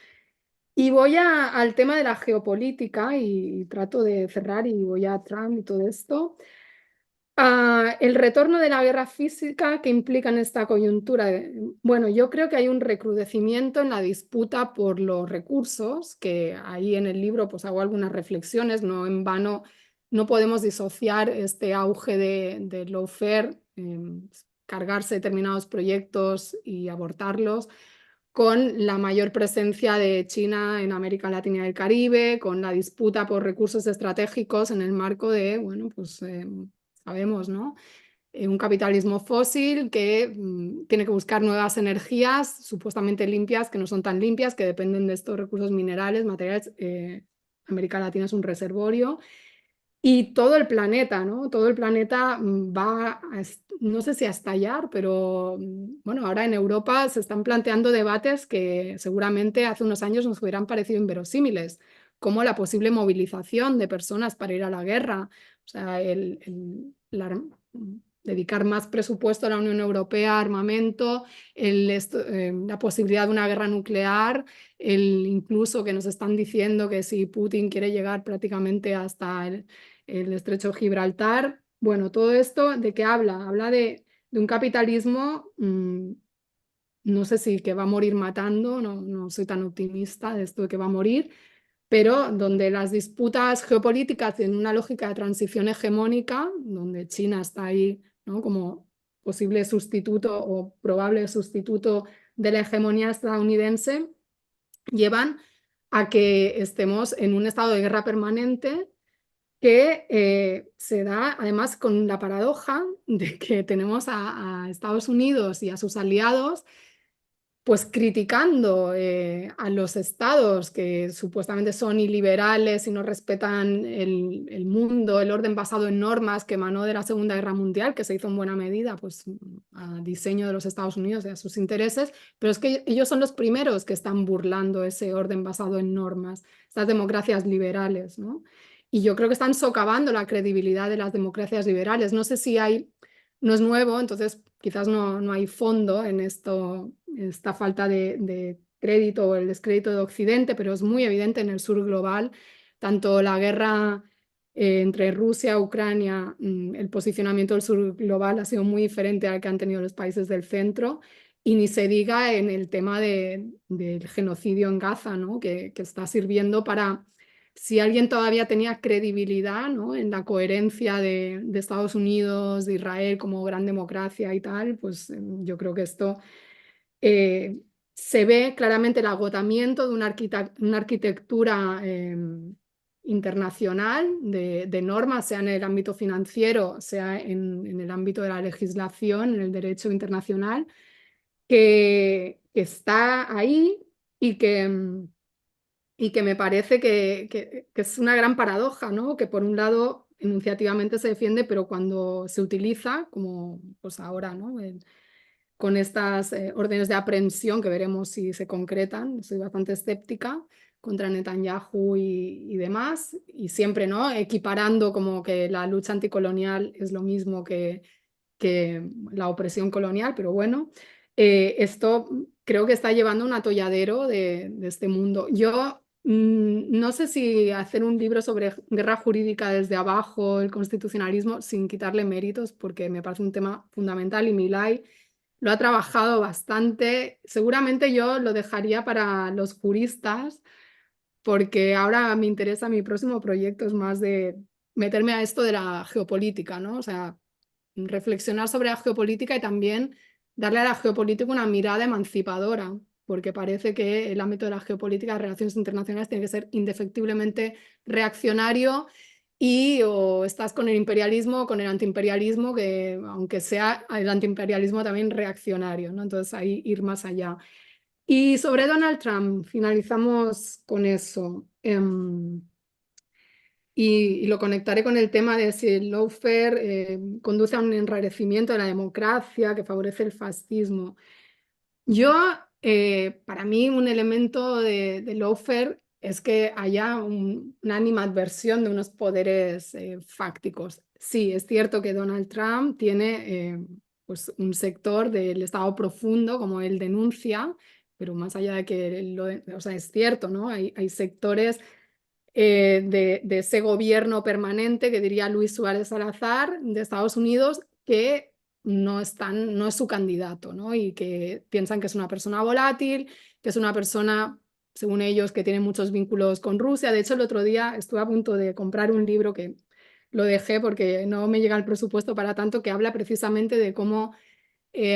Y voy al tema de la geopolítica y trato de cerrar y voy a Trump y todo esto. El retorno de la guerra física que implica en esta coyuntura. Bueno, yo creo que hay un recrudecimiento en la disputa por los recursos, que ahí en el libro pues hago algunas reflexiones, no en vano no podemos disociar este auge de lawfare, cargarse determinados proyectos y abortarlos, con la mayor presencia de China en América Latina y el Caribe, con la disputa por recursos estratégicos en el marco de, bueno, pues sabemos, ¿no?, un capitalismo fósil que tiene que buscar nuevas energías supuestamente limpias, que no son tan limpias, que dependen de estos recursos minerales, materiales. América Latina es un reservorio. Y todo el planeta, ¿no? Todo el planeta va a, no sé si a estallar, pero bueno, ahora en Europa se están planteando debates que seguramente hace unos años nos hubieran parecido inverosímiles, como la posible movilización de personas para ir a la guerra, o sea, dedicar más presupuesto a la Unión Europea, armamento, la posibilidad de una guerra nuclear, incluso que nos están diciendo que si Putin quiere llegar prácticamente hasta el estrecho de Gibraltar. Bueno, todo esto, ¿de qué habla? Habla de un capitalismo, no sé si que va a morir matando, no soy tan optimista de esto de que va a morir, pero donde las disputas geopolíticas en una lógica de transición hegemónica, donde China está ahí, ¿no?, como posible sustituto o probable sustituto de la hegemonía estadounidense, llevan a que estemos en un estado de guerra permanente que se da además con la paradoja de que tenemos a Estados Unidos y a sus aliados pues criticando a los estados que supuestamente son iliberales y no respetan el mundo, el orden basado en normas que emanó de la Segunda Guerra Mundial, que se hizo en buena medida pues, a diseño de los Estados Unidos y a sus intereses, pero es que ellos son los primeros que están burlando ese orden basado en normas, estas democracias liberales, ¿no? Y yo creo que están socavando la credibilidad de las democracias liberales. No sé si no es nuevo, entonces quizás no hay fondo en esta falta de crédito o el descrédito de Occidente, pero es muy evidente en el sur global, tanto la guerra entre Rusia y Ucrania, el posicionamiento del sur global ha sido muy diferente al que han tenido los países del centro, y ni se diga en el tema del genocidio en Gaza, ¿no? que está sirviendo para, si alguien todavía tenía credibilidad, ¿no? en la coherencia de Estados Unidos, de Israel como gran democracia y tal, pues yo creo que esto se ve claramente el agotamiento de una arquitectura internacional de normas, sea en el ámbito financiero, sea en el ámbito de la legislación, en el derecho internacional, que está ahí y que me parece que es una gran paradoja, ¿no? Que por un lado enunciativamente se defiende, pero cuando se utiliza, como pues ahora, ¿no? Con estas órdenes de aprehensión, que veremos si se concretan, soy bastante escéptica, contra Netanyahu y demás, y siempre, ¿no? Equiparando como que la lucha anticolonial es lo mismo que la opresión colonial, pero bueno, esto creo que está llevando un atolladero de este mundo. Yo no sé si hacer un libro sobre guerra jurídica desde abajo, el constitucionalismo, sin quitarle méritos, porque me parece un tema fundamental y Milay lo ha trabajado bastante. Seguramente yo lo dejaría para los juristas, porque ahora me interesa, mi próximo proyecto es más de meterme a esto de la geopolítica, ¿no? O sea, reflexionar sobre la geopolítica y también darle a la geopolítica una mirada emancipadora, porque parece que el ámbito de la geopolítica, de relaciones internacionales, tiene que ser indefectiblemente reaccionario, y o estás con el imperialismo o con el antiimperialismo, que aunque sea el antiimperialismo también reaccionario, ¿no? Entonces ahí ir más allá. Y sobre Donald Trump, finalizamos con eso. Y lo conectaré con el tema de si el lawfare conduce a un enrarecimiento de la democracia que favorece el fascismo. Yo, para mí, un elemento de lawfare es que haya una animadversión de unos poderes fácticos. Sí, es cierto que Donald Trump tiene pues un sector del Estado profundo, como él denuncia, pero más allá de que o sea, es cierto, ¿no? Hay sectores de ese gobierno permanente, que diría Luis Suárez Salazar, de Estados Unidos, que no es su candidato, ¿no? Y que piensan que es una persona volátil, que es una persona, según ellos, que tiene muchos vínculos con Rusia. De hecho, el otro día estuve a punto de comprar un libro que lo dejé porque no me llega el presupuesto para tanto, que habla precisamente de cómo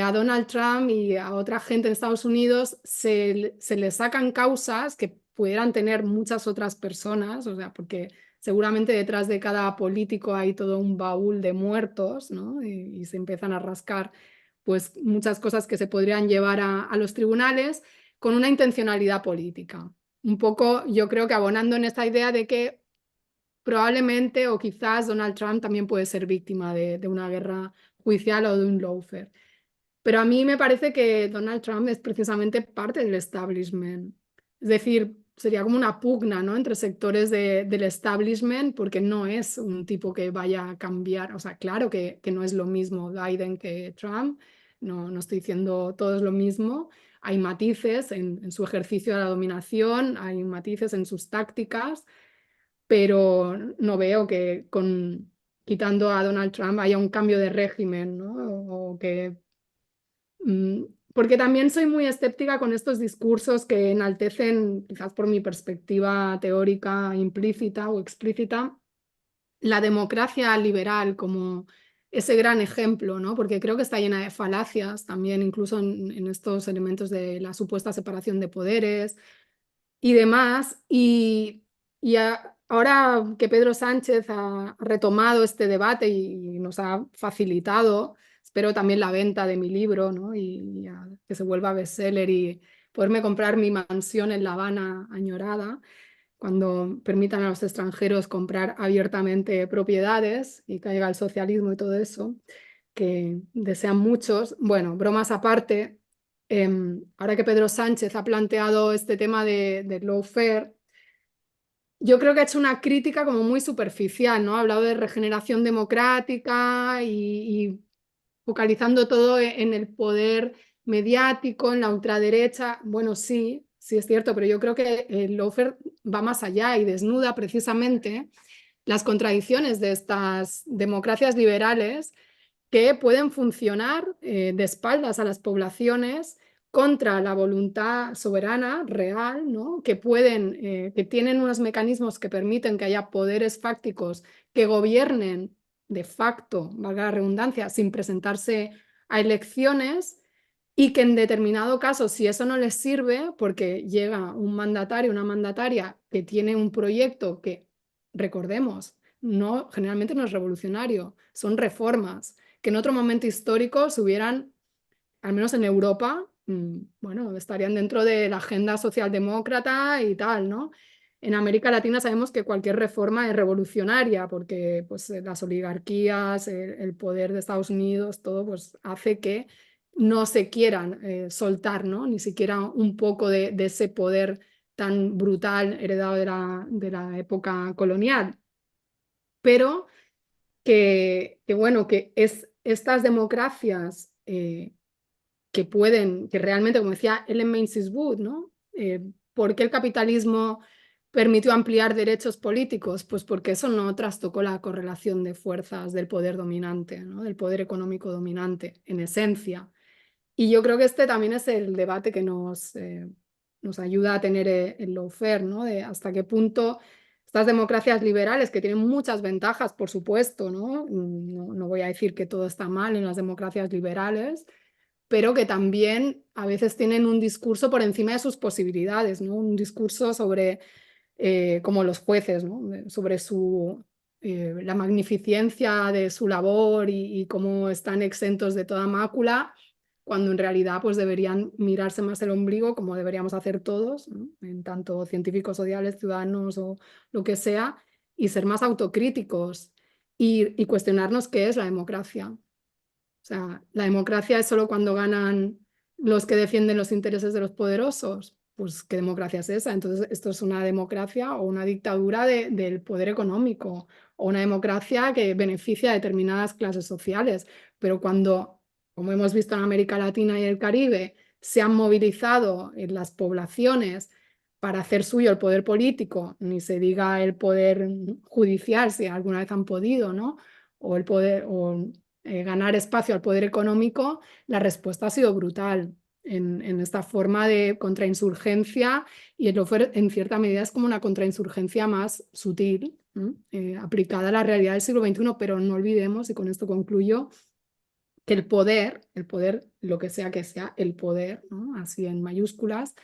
a Donald Trump y a otra gente de Estados Unidos se le sacan causas que pudieran tener muchas otras personas, o sea, porque seguramente detrás de cada político hay todo un baúl de muertos, ¿no? Y se empiezan a rascar pues muchas cosas que se podrían llevar a los tribunales con una intencionalidad política. Un poco, yo creo que abonando en esta idea de que probablemente o quizás Donald Trump también puede ser víctima de una guerra judicial o de un lawfare. Pero a mí me parece que Donald Trump es precisamente parte del establishment. Es decir, sería como una pugna, ¿no? entre sectores del establishment, porque no es un tipo que vaya a cambiar. O sea, claro que no es lo mismo Biden que Trump. No estoy diciendo todo es lo mismo. Hay matices en su ejercicio de la dominación, hay matices en sus tácticas, pero no veo que quitando a Donald Trump haya un cambio de régimen, ¿no? O que porque también soy muy escéptica con estos discursos que enaltecen, quizás por mi perspectiva teórica implícita o explícita, la democracia liberal como ese gran ejemplo, ¿no? Porque creo que está llena de falacias también, incluso en estos elementos de la supuesta separación de poderes y demás. Ahora que Pedro Sánchez ha retomado este debate y nos ha facilitado, espero también la venta de mi libro, ¿no? y que se vuelva bestseller y poderme comprar mi mansión en La Habana añorada, cuando permitan a los extranjeros comprar abiertamente propiedades y caiga el socialismo y todo eso, que desean muchos. Bueno, bromas aparte, ahora que Pedro Sánchez ha planteado este tema de lawfare, yo creo que ha hecho una crítica como muy superficial, ¿no? Ha hablado de regeneración democrática y focalizando todo en el poder mediático, en la ultraderecha. Bueno, sí, sí es cierto, pero yo creo que el lawfare va más allá y desnuda precisamente las contradicciones de estas democracias liberales que pueden funcionar de espaldas a las poblaciones contra la voluntad soberana real, ¿no? Que tienen unos mecanismos que permiten que haya poderes fácticos que gobiernen de facto, valga la redundancia, sin presentarse a elecciones, y que en determinado caso, si eso no les sirve, porque llega un mandatario, una mandataria que tiene un proyecto que, recordemos, generalmente no es revolucionario, son reformas que en otro momento histórico se hubieran, al menos en Europa, bueno, estarían dentro de la agenda socialdemócrata y tal, ¿no? En América Latina sabemos que cualquier reforma es revolucionaria porque pues, las oligarquías, el poder de Estados Unidos, todo pues, hace que no se quieran soltar, ¿no? Ni siquiera un poco de ese poder tan brutal heredado de la época colonial. Pero bueno, que estas democracias que realmente, como decía Ellen Macy Wood, ¿no? ¿Por qué el capitalismo permitió ampliar derechos políticos? Pues porque eso no trastocó la correlación de fuerzas del poder dominante, ¿no? Del poder económico dominante, en esencia. Y yo creo que este también es el debate que nos ayuda a tener el lawfare, ¿no? De hasta qué punto estas democracias liberales, que tienen muchas ventajas, por supuesto, ¿no? No voy a decir que todo está mal en las democracias liberales, pero que también a veces tienen un discurso por encima de sus posibilidades, ¿no? Un discurso sobre, como los jueces, ¿no? Sobre la magnificencia de su labor y cómo están exentos de toda mácula, cuando en realidad pues deberían mirarse más el ombligo, como deberíamos hacer todos, ¿no? En tanto científicos sociales, ciudadanos o lo que sea, y ser más autocríticos y cuestionarnos qué es la democracia. O sea, ¿la democracia es solo cuando ganan los que defienden los intereses de los poderosos? Pues, ¿qué democracia es esa? Entonces, ¿esto es una democracia o una dictadura del poder económico? O una democracia que beneficia a determinadas clases sociales. Pero cuando, como hemos visto en América Latina y el Caribe, se han movilizado en las poblaciones para hacer suyo el poder político, ni se diga el poder judicial, si alguna vez han podido, ¿no? O el poder... ganar espacio al poder económico, la respuesta ha sido brutal en esta forma de contrainsurgencia, y el lawfare en cierta medida es como una contrainsurgencia más sutil, aplicada a la realidad del siglo XXI, pero no olvidemos, y con esto concluyo, que el poder, lo que sea el poder, ¿no? Así en mayúsculas,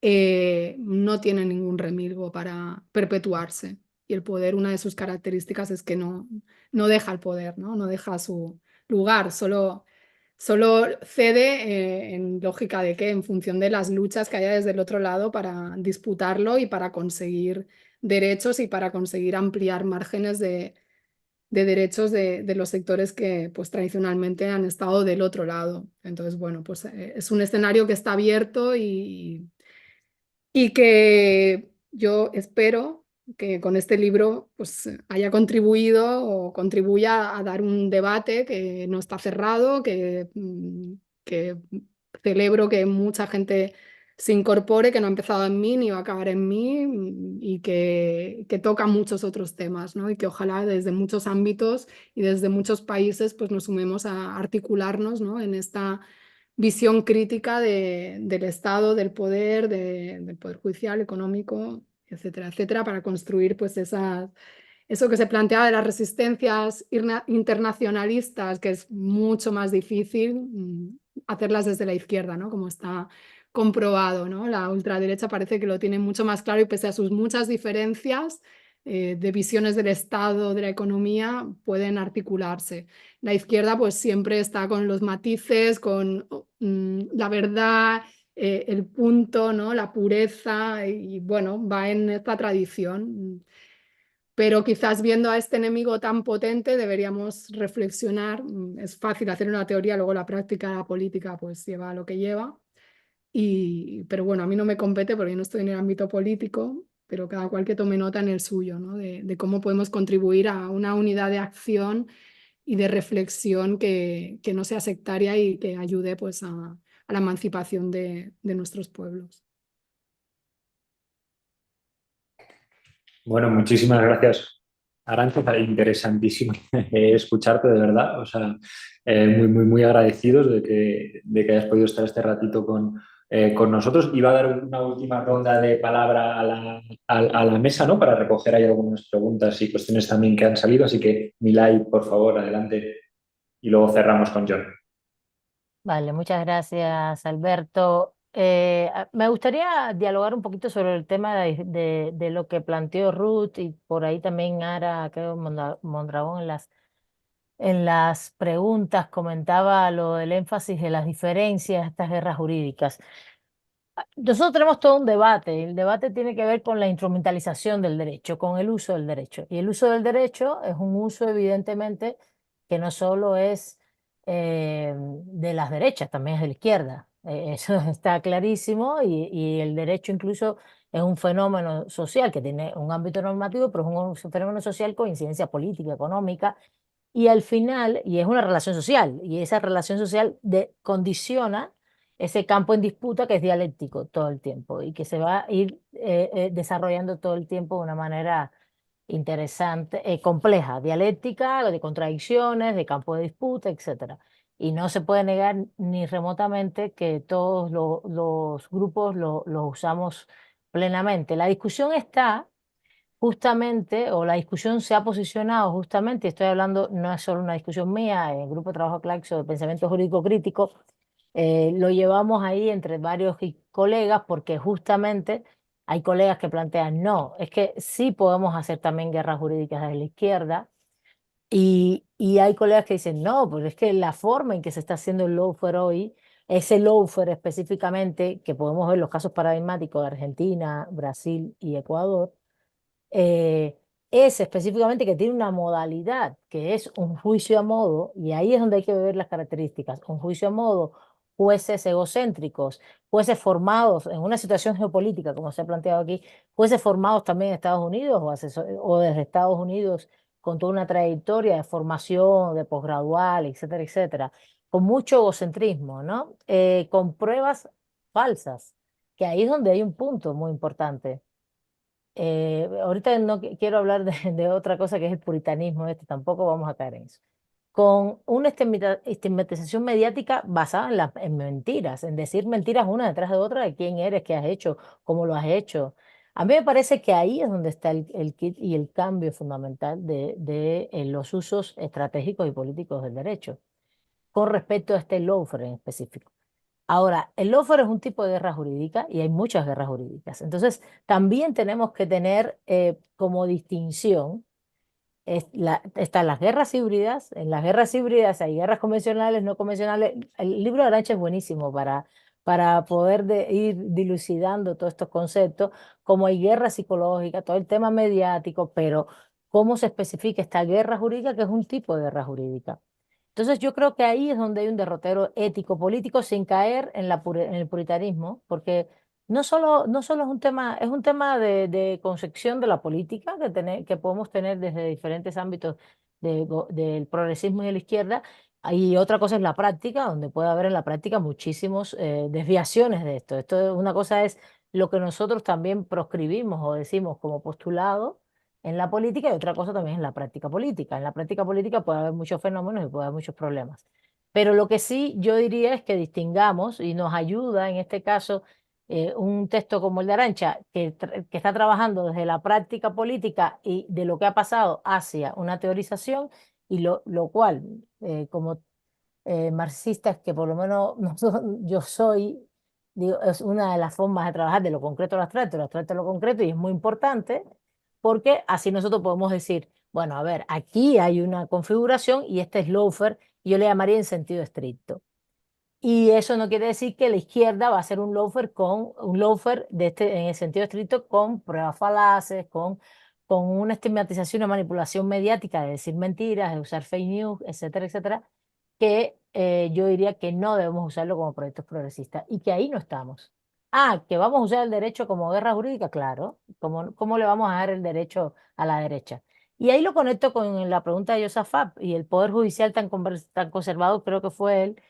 no tiene ningún remilgo para perpetuarse. Y el poder, una de sus características es que no deja el poder, no deja su lugar, solo cede en lógica de que en función de las luchas que haya desde el otro lado para disputarlo y para conseguir derechos y para conseguir ampliar márgenes de derechos de los sectores que pues, tradicionalmente han estado del otro lado. Entonces, bueno, pues es un escenario que está abierto y que yo espero que con este libro pues, haya contribuido o contribuya a dar un debate que no está cerrado, que celebro que mucha gente se incorpore, que no ha empezado en mí ni va a acabar en mí, y que toca muchos otros temas, ¿no? Y que ojalá desde muchos ámbitos y desde muchos países pues, nos sumemos a articularnos, ¿no? En esta visión crítica del Estado, del poder judicial, económico, etcétera, etcétera, para construir pues eso que se planteaba de las resistencias internacionalistas, que es mucho más difícil hacerlas desde la izquierda, ¿no? Como está comprobado, ¿no? La ultraderecha parece que lo tiene mucho más claro y pese a sus muchas diferencias de visiones del Estado, de la economía, pueden articularse. La izquierda pues siempre está con los matices, con la verdad, el punto, ¿no? La pureza, y bueno, va en esta tradición. Pero quizás viendo a este enemigo tan potente deberíamos reflexionar. Es fácil hacer una teoría, luego la práctica, la política, pues lleva a lo que lleva. Pero bueno, a mí no me compete porque yo no estoy en el ámbito político, pero cada cual que tome nota en el suyo, ¿no? De cómo podemos contribuir a una unidad de acción y de reflexión que no sea sectaria y que ayude pues, a la emancipación de nuestros pueblos. Bueno, muchísimas gracias, Arantxa. Interesantísimo escucharte, de verdad. O sea, muy, muy, muy agradecidos de que hayas podido estar este ratito con nosotros. Iba a dar una última ronda de palabra a la mesa, ¿no? Para recoger ahí algunas preguntas y cuestiones también que han salido. Así que, Milay, por favor, adelante. Y luego cerramos con John. Vale, muchas gracias, Alberto. Me gustaría dialogar un poquito sobre el tema de lo que planteó Ruth y por ahí también Ara, creo, Mondragón en las preguntas comentaba lo del énfasis de las diferencias, estas guerras jurídicas. Nosotros tenemos todo un debate. El debate tiene que ver con la instrumentalización del derecho, con el uso del derecho. Y el uso del derecho es un uso, evidentemente, que no solo es de las derechas, también es de la izquierda. Eso está clarísimo y el derecho incluso es un fenómeno social que tiene un ámbito normativo, pero es un fenómeno social con incidencia política, económica, y al final, y es una relación social, y esa relación social condiciona ese campo en disputa que es dialéctico todo el tiempo y que se va a ir desarrollando todo el tiempo de una manera interesante, compleja, dialéctica, de contradicciones, de campo de disputa, etcétera. Y no se puede negar ni remotamente que todos los grupos lo usamos plenamente. La discusión está justamente, o la discusión se ha posicionado justamente, estoy hablando, no es solo una discusión mía, en el Grupo de Trabajo Claxo de Pensamiento Jurídico Crítico, lo llevamos ahí entre varios colegas porque justamente hay colegas que plantean, no, es que sí podemos hacer también guerras jurídicas desde la izquierda, y hay colegas que dicen, no, pues es que la forma en que se está haciendo el lawfare hoy, ese lawfare específicamente, que podemos ver los casos paradigmáticos de Argentina, Brasil y Ecuador, eh, es específicamente que tiene una modalidad que es un juicio a modo, y ahí es donde hay que ver las características, un juicio a modo, jueces egocéntricos, jueces formados en una situación geopolítica, como se ha planteado aquí, jueces formados también en Estados Unidos o desde Estados Unidos con toda una trayectoria de formación, de posgradual, etcétera, etcétera, con mucho egocentrismo, ¿no? Con pruebas falsas, que ahí es donde hay un punto muy importante. Ahorita no quiero hablar de otra cosa que es el puritanismo, tampoco vamos a caer en eso. Con una estigmatización mediática basada en mentiras, en decir mentiras una detrás de otra de quién eres, qué has hecho, cómo lo has hecho. A mí me parece que ahí es donde está el kit y el cambio fundamental de los usos estratégicos y políticos del derecho, con respecto a este lawfare en específico. Ahora, el lawfare es un tipo de guerra jurídica y hay muchas guerras jurídicas. Entonces, también tenemos que tener como distinción, están las guerras híbridas. En las guerras híbridas hay guerras convencionales, no convencionales. El libro de Arantxa es buenísimo para poder ir dilucidando todos estos conceptos, como hay guerra psicológica, todo el tema mediático, pero cómo se especifica esta guerra jurídica, que es un tipo de guerra jurídica. Entonces yo creo que ahí es donde hay un derrotero ético-político sin caer en el puritanismo, porque no solo es un tema de concepción de la política que podemos tener desde diferentes ámbitos del progresismo y de la izquierda, y otra cosa es la práctica, donde puede haber en la práctica muchísimas desviaciones de esto. Una cosa es lo que nosotros también proscribimos o decimos como postulado en la política y otra cosa también es la práctica política. En la práctica política puede haber muchos fenómenos y puede haber muchos problemas. Pero lo que sí yo diría es que distingamos y nos ayuda en este caso un texto como el de Arantxa, que está trabajando desde la práctica política y de lo que ha pasado hacia una teorización, y lo cual, como marxistas que por lo menos yo soy, digo, es una de las formas de trabajar de lo concreto a lo abstracto a lo concreto, y es muy importante porque así nosotros podemos decir, bueno, a ver, aquí hay una configuración y este es lawfare, y yo le llamaría en sentido estricto. Y eso no quiere decir que la izquierda va a hacer un lawfare en el sentido estricto con pruebas falaces, con una estigmatización, una manipulación mediática de decir mentiras, de usar fake news, etcétera, etcétera, que yo diría que no debemos usarlo como proyectos progresistas y que ahí no estamos. Ah, que vamos a usar el derecho como guerra jurídica, claro. ¿Cómo le vamos a dar el derecho a la derecha? Y ahí lo conecto con la pregunta de Josafat y el Poder Judicial tan conservado, creo que fue él.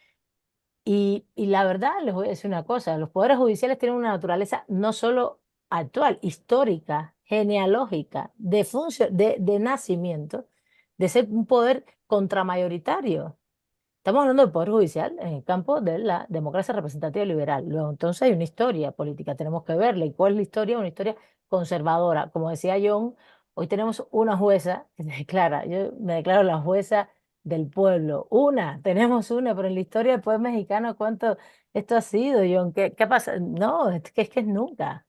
Y la verdad, les voy a decir una cosa, los poderes judiciales tienen una naturaleza no solo actual, histórica, genealógica de nacimiento de ser un poder contramayoritario. Estamos hablando del Poder Judicial en el campo de la democracia representativa liberal. Luego, entonces hay una historia política, tenemos que verla. ¿Y cuál es la historia? Una historia conservadora. Como decía John, hoy tenemos una jueza que se declara, yo me declaro la jueza del pueblo. Tenemos una, pero en la historia del pueblo mexicano, ¿cuánto esto ha sido, John? ¿Qué pasa? No, es que es nunca.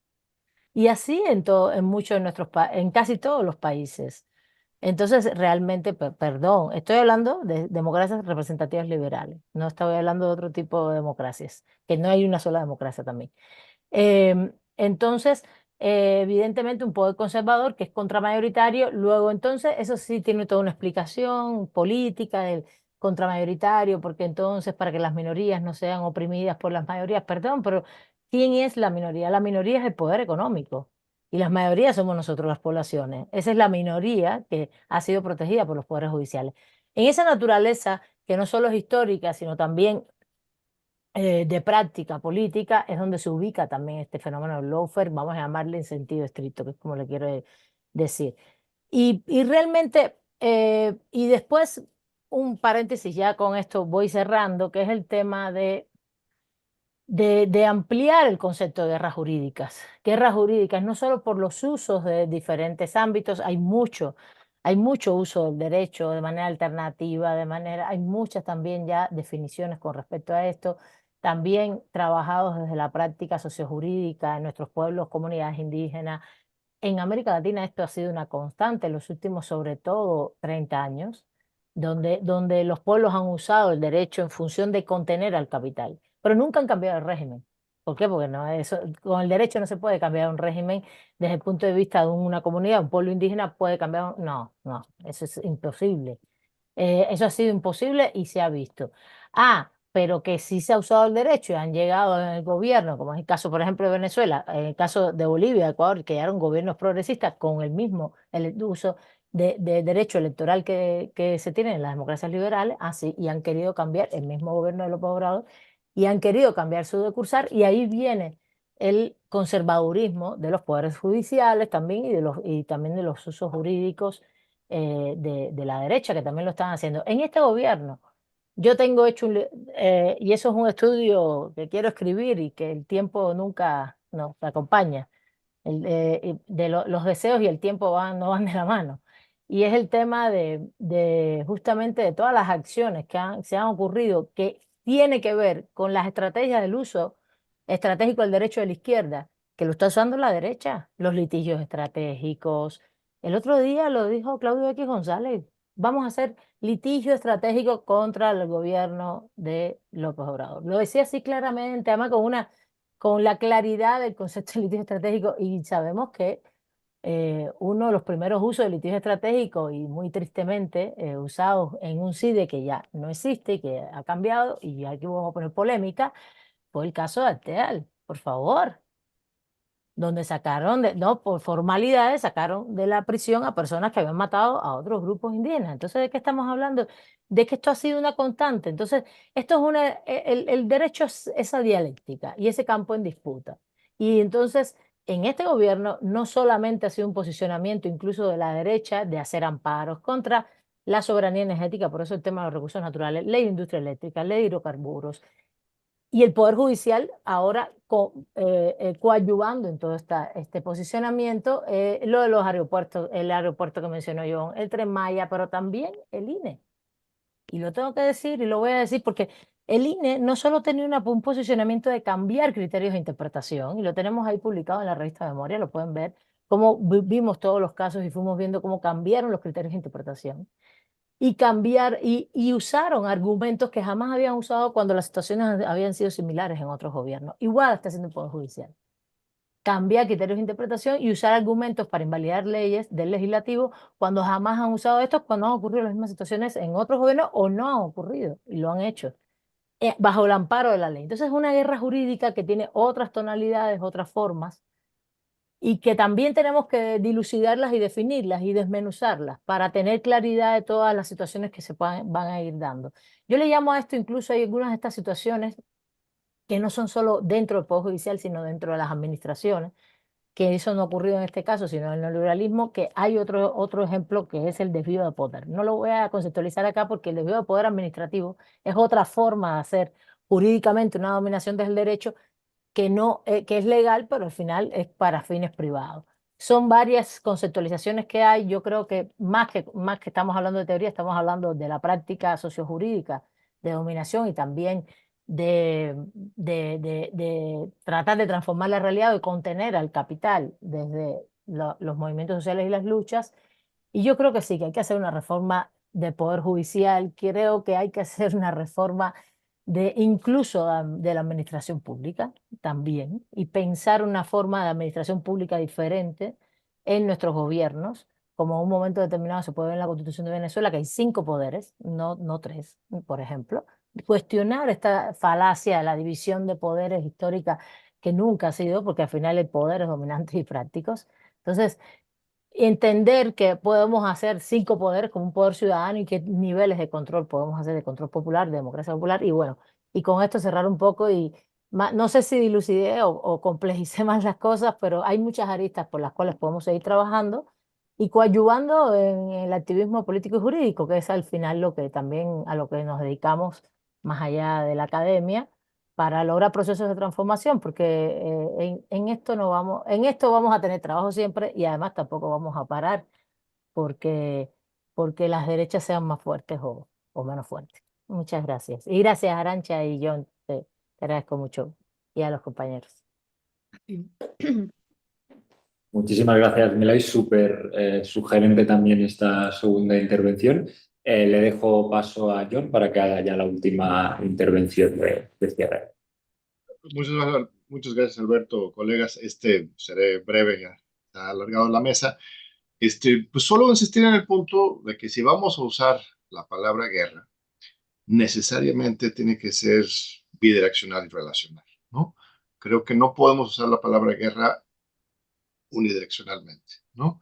Y así en muchos de en casi todos los países. Entonces, realmente, perdón, estoy hablando de democracias representativas liberales, no estoy hablando de otro tipo de democracias, que no hay una sola democracia también. Entonces, evidentemente, un poder conservador que es contramayoritario, luego entonces, eso sí tiene toda una explicación política del contramayoritario, porque entonces para que las minorías no sean oprimidas por las mayorías, perdón, pero ¿quién es la minoría? La minoría es el poder económico. Y las mayorías somos nosotros, las poblaciones. Esa es la minoría que ha sido protegida por los poderes judiciales. En esa naturaleza, que no solo es histórica, sino también de práctica política, es donde se ubica también este fenómeno del lawfare, vamos a llamarle en sentido estricto, que es como le quiero decir. Y realmente, y después un paréntesis, ya con esto voy cerrando, que es el tema de ampliar el concepto de guerras jurídicas. Guerras jurídicas, no solo por los usos de diferentes ámbitos, hay mucho uso del derecho de manera alternativa, hay muchas también ya definiciones con respecto a esto, también trabajados desde la práctica sociojurídica en nuestros pueblos, comunidades indígenas. En América Latina esto ha sido una constante en los últimos, sobre todo, 30 años, donde los pueblos han usado el derecho en función de contener al capital, pero nunca han cambiado el régimen. ¿Por qué? Porque no, con el derecho no se puede cambiar un régimen desde el punto de vista de una comunidad, un pueblo indígena puede cambiar, no, eso es imposible. Eso ha sido imposible y se ha visto. Pero que sí se ha usado el derecho y han llegado en el gobierno, como es el caso, por ejemplo, de Venezuela, en el caso de Bolivia, Ecuador, que llegaron gobiernos progresistas con el uso de derecho electoral que se tiene en las democracias liberales, así, y han querido cambiar el mismo gobierno de López Obrador, y han querido cambiar su decursar, y ahí viene el conservadurismo de los poderes judiciales también y también de los usos jurídicos de la derecha, que también lo están haciendo. En este gobierno, yo tengo hecho y eso es un estudio que quiero escribir y que el tiempo nunca nos acompaña. Los deseos y el tiempo no van de la mano. Y es el tema justamente de todas las acciones que se han ocurrido que tiene que ver con las estrategias del uso estratégico del derecho de la izquierda, que lo está usando la derecha, los litigios estratégicos. El otro día lo dijo Claudio X González, vamos a hacer litigio estratégico contra el gobierno de López Obrador. Lo decía así claramente, además con la claridad del concepto de litigio estratégico, y sabemos que uno de los primeros usos de litigio estratégico, y muy tristemente usados en un CIDE que ya no existe, que ha cambiado, y aquí vamos a poner polémica, fue el caso de Arteal, por favor, donde no por formalidades, sacaron de la prisión a personas que habían matado a otros grupos indígenas. Entonces, ¿de qué estamos hablando? De que esto ha sido una constante. Entonces, esto es el derecho es esa dialéctica y ese campo en disputa. Y entonces, en este gobierno no solamente ha sido un posicionamiento incluso de la derecha de hacer amparos contra la soberanía energética, por eso el tema de los recursos naturales, ley de industria eléctrica, ley de hidrocarburos, y el Poder Judicial ahora coadyuvando en todo este posicionamiento, lo de los aeropuertos, el aeropuerto que mencionó yo, el Tren Maya, pero también el INE. Y lo tengo que decir y lo voy a decir porque el INE no solo tenía un posicionamiento de cambiar criterios de interpretación, y lo tenemos ahí publicado en la revista Memoria, lo pueden ver, cómo vimos todos los casos y fuimos viendo cómo cambiaron los criterios de interpretación y usaron argumentos que jamás habían usado cuando las situaciones habían sido similares en otros gobiernos. Igual está haciendo el Poder Judicial. Cambiar criterios de interpretación y usar argumentos para invalidar leyes del legislativo cuando jamás han usado estos, cuando han ocurrido las mismas situaciones en otros gobiernos o no han ocurrido y lo han hecho bajo el amparo de la ley. Entonces es una guerra jurídica que tiene otras tonalidades, otras formas, y que también tenemos que dilucidarlas y definirlas y desmenuzarlas para tener claridad de todas las situaciones que van a ir dando. Yo le llamo a esto, incluso hay algunas de estas situaciones que no son solo dentro del Poder Judicial, sino dentro de las administraciones, que eso no ha ocurrido en este caso, sino en el neoliberalismo, que hay otro ejemplo que es el desvío de poder. No lo voy a conceptualizar acá porque el desvío de poder administrativo es otra forma de hacer jurídicamente una dominación del derecho que, no, que es legal, pero al final es para fines privados. Son varias conceptualizaciones que hay. Yo creo que más que estamos hablando de teoría, estamos hablando de la práctica sociojurídica de dominación y también de tratar de transformar la realidad y contener al capital desde los movimientos sociales y las luchas. Y yo creo que sí, que hay que hacer una reforma del Poder Judicial, creo que hay que hacer una reforma incluso de la administración pública también, y pensar una forma de administración pública diferente en nuestros gobiernos. Como en un momento determinado se puede ver en la Constitución de Venezuela que hay 5 poderes, no 3, por ejemplo. Cuestionar esta falacia de la división de poderes histórica que nunca ha sido, porque al final el poder es dominante y prácticos. Entonces, entender que podemos hacer 5 poderes como un poder ciudadano y qué niveles de control podemos hacer, de control popular, de democracia popular. Y bueno, y con esto cerrar un poco y no sé si dilucidé o complejicé más las cosas, pero hay muchas aristas por las cuales podemos seguir trabajando y coadyuvando en el activismo político y jurídico, que es al final lo que también a lo que nos dedicamos más allá de la academia para lograr procesos de transformación, porque en esto no vamos, en esto vamos a tener trabajo siempre y además tampoco vamos a parar porque, porque las derechas sean más fuertes o menos fuertes. Muchas gracias. Y gracias, Arancha y John, te agradezco mucho, y a los compañeros. Muchísimas gracias, Melay. Súper sugerente también esta segunda intervención. Le dejo paso a John para que haga ya la última intervención de cierre. Muchas gracias, Alberto. Colegas, seré breve, ya está alargado la mesa. Pues solo insistir en el punto de que si vamos a usar la palabra guerra, necesariamente tiene que ser bidireccional y relacional, ¿no? Creo que no podemos usar la palabra guerra unidireccionalmente, ¿no?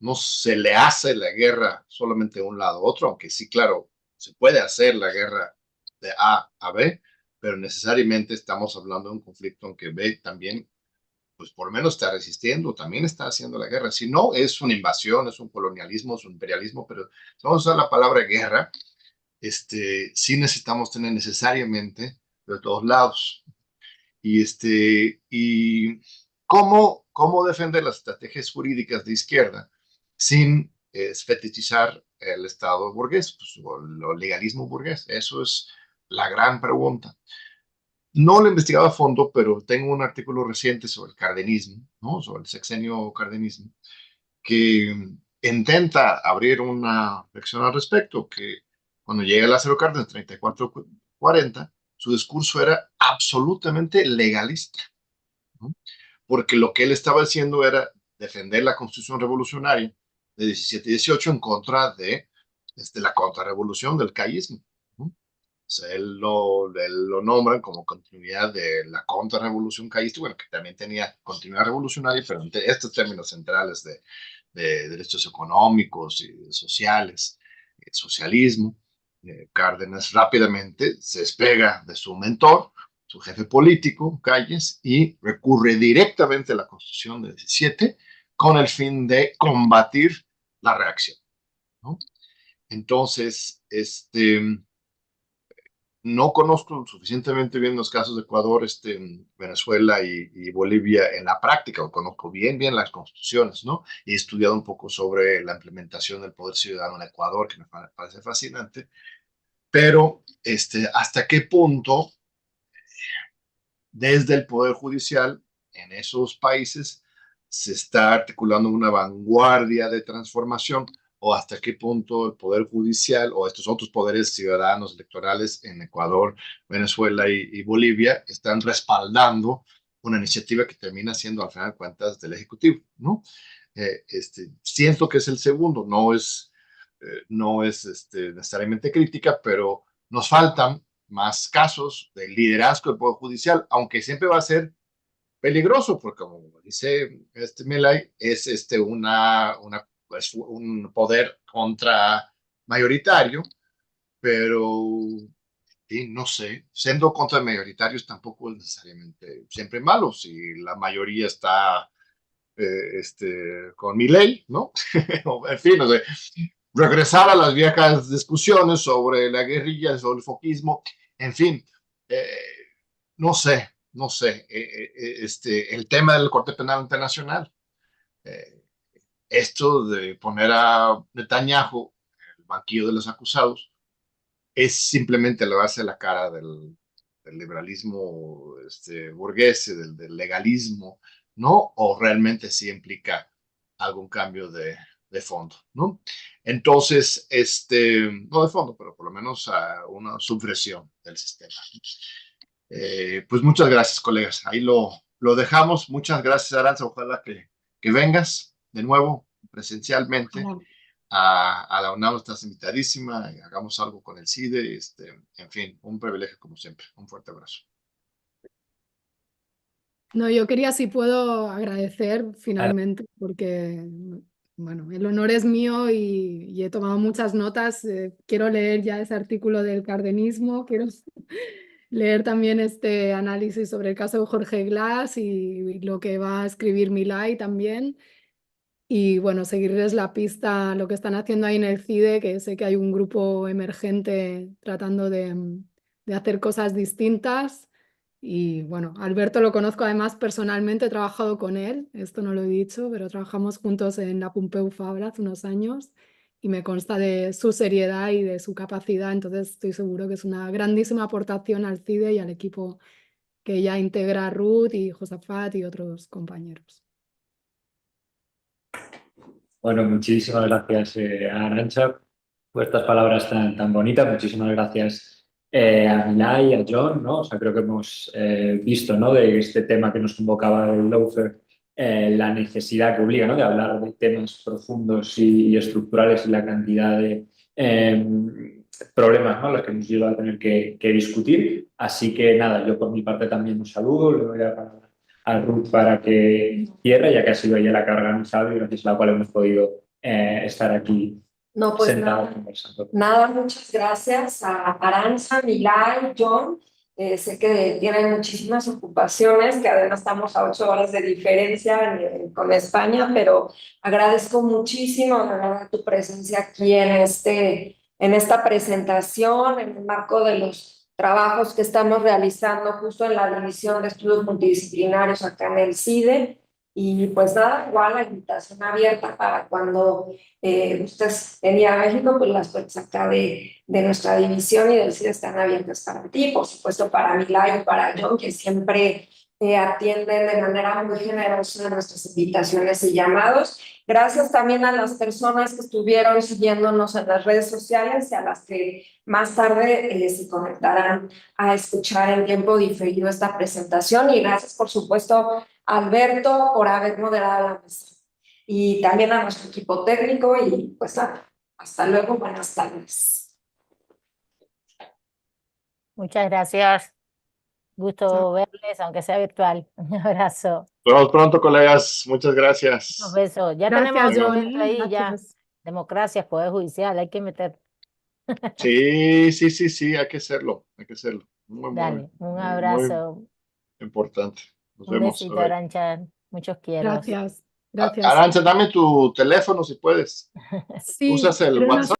No se le hace la guerra solamente de un lado a otro, aunque sí, claro, se puede hacer la guerra de A a B, pero necesariamente estamos hablando de un conflicto en que B también, pues por lo menos está resistiendo, también está haciendo la guerra. Si no, es una invasión, es un colonialismo, es un imperialismo, pero si vamos a usar la palabra guerra, sí necesitamos tener necesariamente de todos lados. Y cómo defender las estrategias jurídicas de izquierda sin fetichizar el Estado burgués, pues, o el legalismo burgués. Eso es la gran pregunta. No lo he investigado a fondo, pero tengo un artículo reciente sobre el cardenismo, ¿no? Sobre el sexenio cardenismo, que intenta abrir una reflexión al respecto, que cuando llega Lázaro Cárdenas 34-40, su discurso era absolutamente legalista, ¿no? Porque lo que él estaba haciendo era defender la Constitución revolucionaria de 17 y 18 en contra de la contrarrevolución del callismo, ¿no? O sea, él lo nombran como continuidad de la contrarrevolución callista, bueno, que también tenía continuidad revolucionaria, pero en estos términos centrales de derechos económicos y sociales, socialismo. Cárdenas rápidamente se despega de su mentor, su jefe político, Calles, y recurre directamente a la Constitución de 17 con el fin de combatir la reacción, ¿no? Entonces, no conozco suficientemente bien los casos de Ecuador, Venezuela y Bolivia en la práctica, o conozco bien las constituciones, ¿no? He estudiado un poco sobre la implementación del poder ciudadano en Ecuador, que me parece fascinante, pero hasta qué punto desde el Poder Judicial en esos países se está articulando una vanguardia de transformación, o hasta qué punto el Poder Judicial o estos otros poderes ciudadanos electorales en Ecuador, Venezuela y Bolivia están respaldando una iniciativa que termina siendo al final de cuentas del Ejecutivo, ¿no? Siento que es el segundo, no es necesariamente crítica, pero nos faltan más casos de liderazgo del Poder Judicial, aunque siempre va a ser peligroso, porque como dice Milei, es un poder contra mayoritario, pero sí, no sé, siendo contra mayoritarios tampoco es necesariamente siempre malo, si la mayoría está con Milei, ¿no? En fin, o sea, regresar a las viejas discusiones sobre la guerrilla, sobre el foquismo, en fin, no sé, el tema del Corte Penal Internacional, esto de poner a Netanyahu en el banquillo de los acusados, es simplemente lavarse la cara del liberalismo burgués, del legalismo, ¿no? O realmente sí implica algún cambio de fondo, ¿no? Entonces, no de fondo, pero por lo menos una subversión del sistema. Pues muchas gracias, colegas. Ahí lo dejamos. Muchas gracias, Arantxa. Ojalá que vengas de nuevo presencialmente a la UNAM. Estás invitadísima y hagamos algo con el CIDE. En fin, un privilegio como siempre. Un fuerte abrazo. No, yo quería, si puedo, agradecer finalmente, porque bueno, el honor es mío y he tomado muchas notas. Quiero leer ya ese artículo del cardenismo, quiero leer también este análisis sobre el caso de Jorge Glass y lo que va a escribir Milei también. Y bueno, seguirles la pista a lo que están haciendo ahí en el CIDE, que sé que hay un grupo emergente tratando de hacer cosas distintas. Y bueno, Alberto lo conozco además personalmente, he trabajado con él, esto no lo he dicho, pero trabajamos juntos en la Pompeu Fabra hace unos años y me consta de su seriedad y de su capacidad, entonces estoy seguro que es una grandísima aportación al CIDE y al equipo que ya integra Ruth y Josafat y otros compañeros. Bueno, muchísimas gracias, Arantxa, por estas palabras tan bonitas. Muchísimas gracias a Milei, a John, ¿no? O sea, creo que hemos visto, ¿no? De este tema que nos convocaba el Lawfare, la necesidad que obliga, ¿no? De hablar de temas profundos y estructurales y la cantidad de problemas, ¿no? Los que nos lleva a tener que discutir. Así que nada, yo por mi parte también un saludo, le doy a Ruth para que cierre, ya que ha sido ella la que ha organizado y gracias a la cual hemos podido estar aquí No, pues sentados conversando. nada, muchas gracias a Arantxa, Milei, John. Sé que tienen muchísimas ocupaciones, que además estamos a 8 horas de diferencia con España, pero agradezco muchísimo, de verdad, tu presencia aquí en esta presentación, en el marco de los trabajos que estamos realizando justo en la División de Estudios Multidisciplinarios acá en el CIDE. Y pues nada, igual la invitación abierta para cuando ustedes venir a México, pues las puertas acá de nuestra división y del CIDE están abiertas para ti, por supuesto para Milei y para John, que siempre atienden de manera muy generosa nuestras invitaciones y llamados. Gracias también a las personas que estuvieron siguiéndonos en las redes sociales y a las que más tarde se conectarán a escuchar en tiempo diferido esta presentación. Y gracias, por supuesto, Alberto, por haber moderado la mesa. Y también a nuestro equipo técnico y pues nada, hasta luego, buenas tardes. Muchas gracias. Gusto verles, aunque sea virtual. Un abrazo. Nos vemos pronto, colegas. Muchas gracias. Un beso. Ya Gracias, tenemos un John. momento ahí, ya. Gracias. Democracia, Poder Judicial, hay que meter. Sí, hay que hacerlo, Muy, Dale, un muy abrazo. importante. Nos Un vemos. besito, Bye. Arantxa. Muchos quiero. Gracias. Gracias. Arantxa, dame tu teléfono si puedes. Sí, ¿Usas el pero no WhatsApp?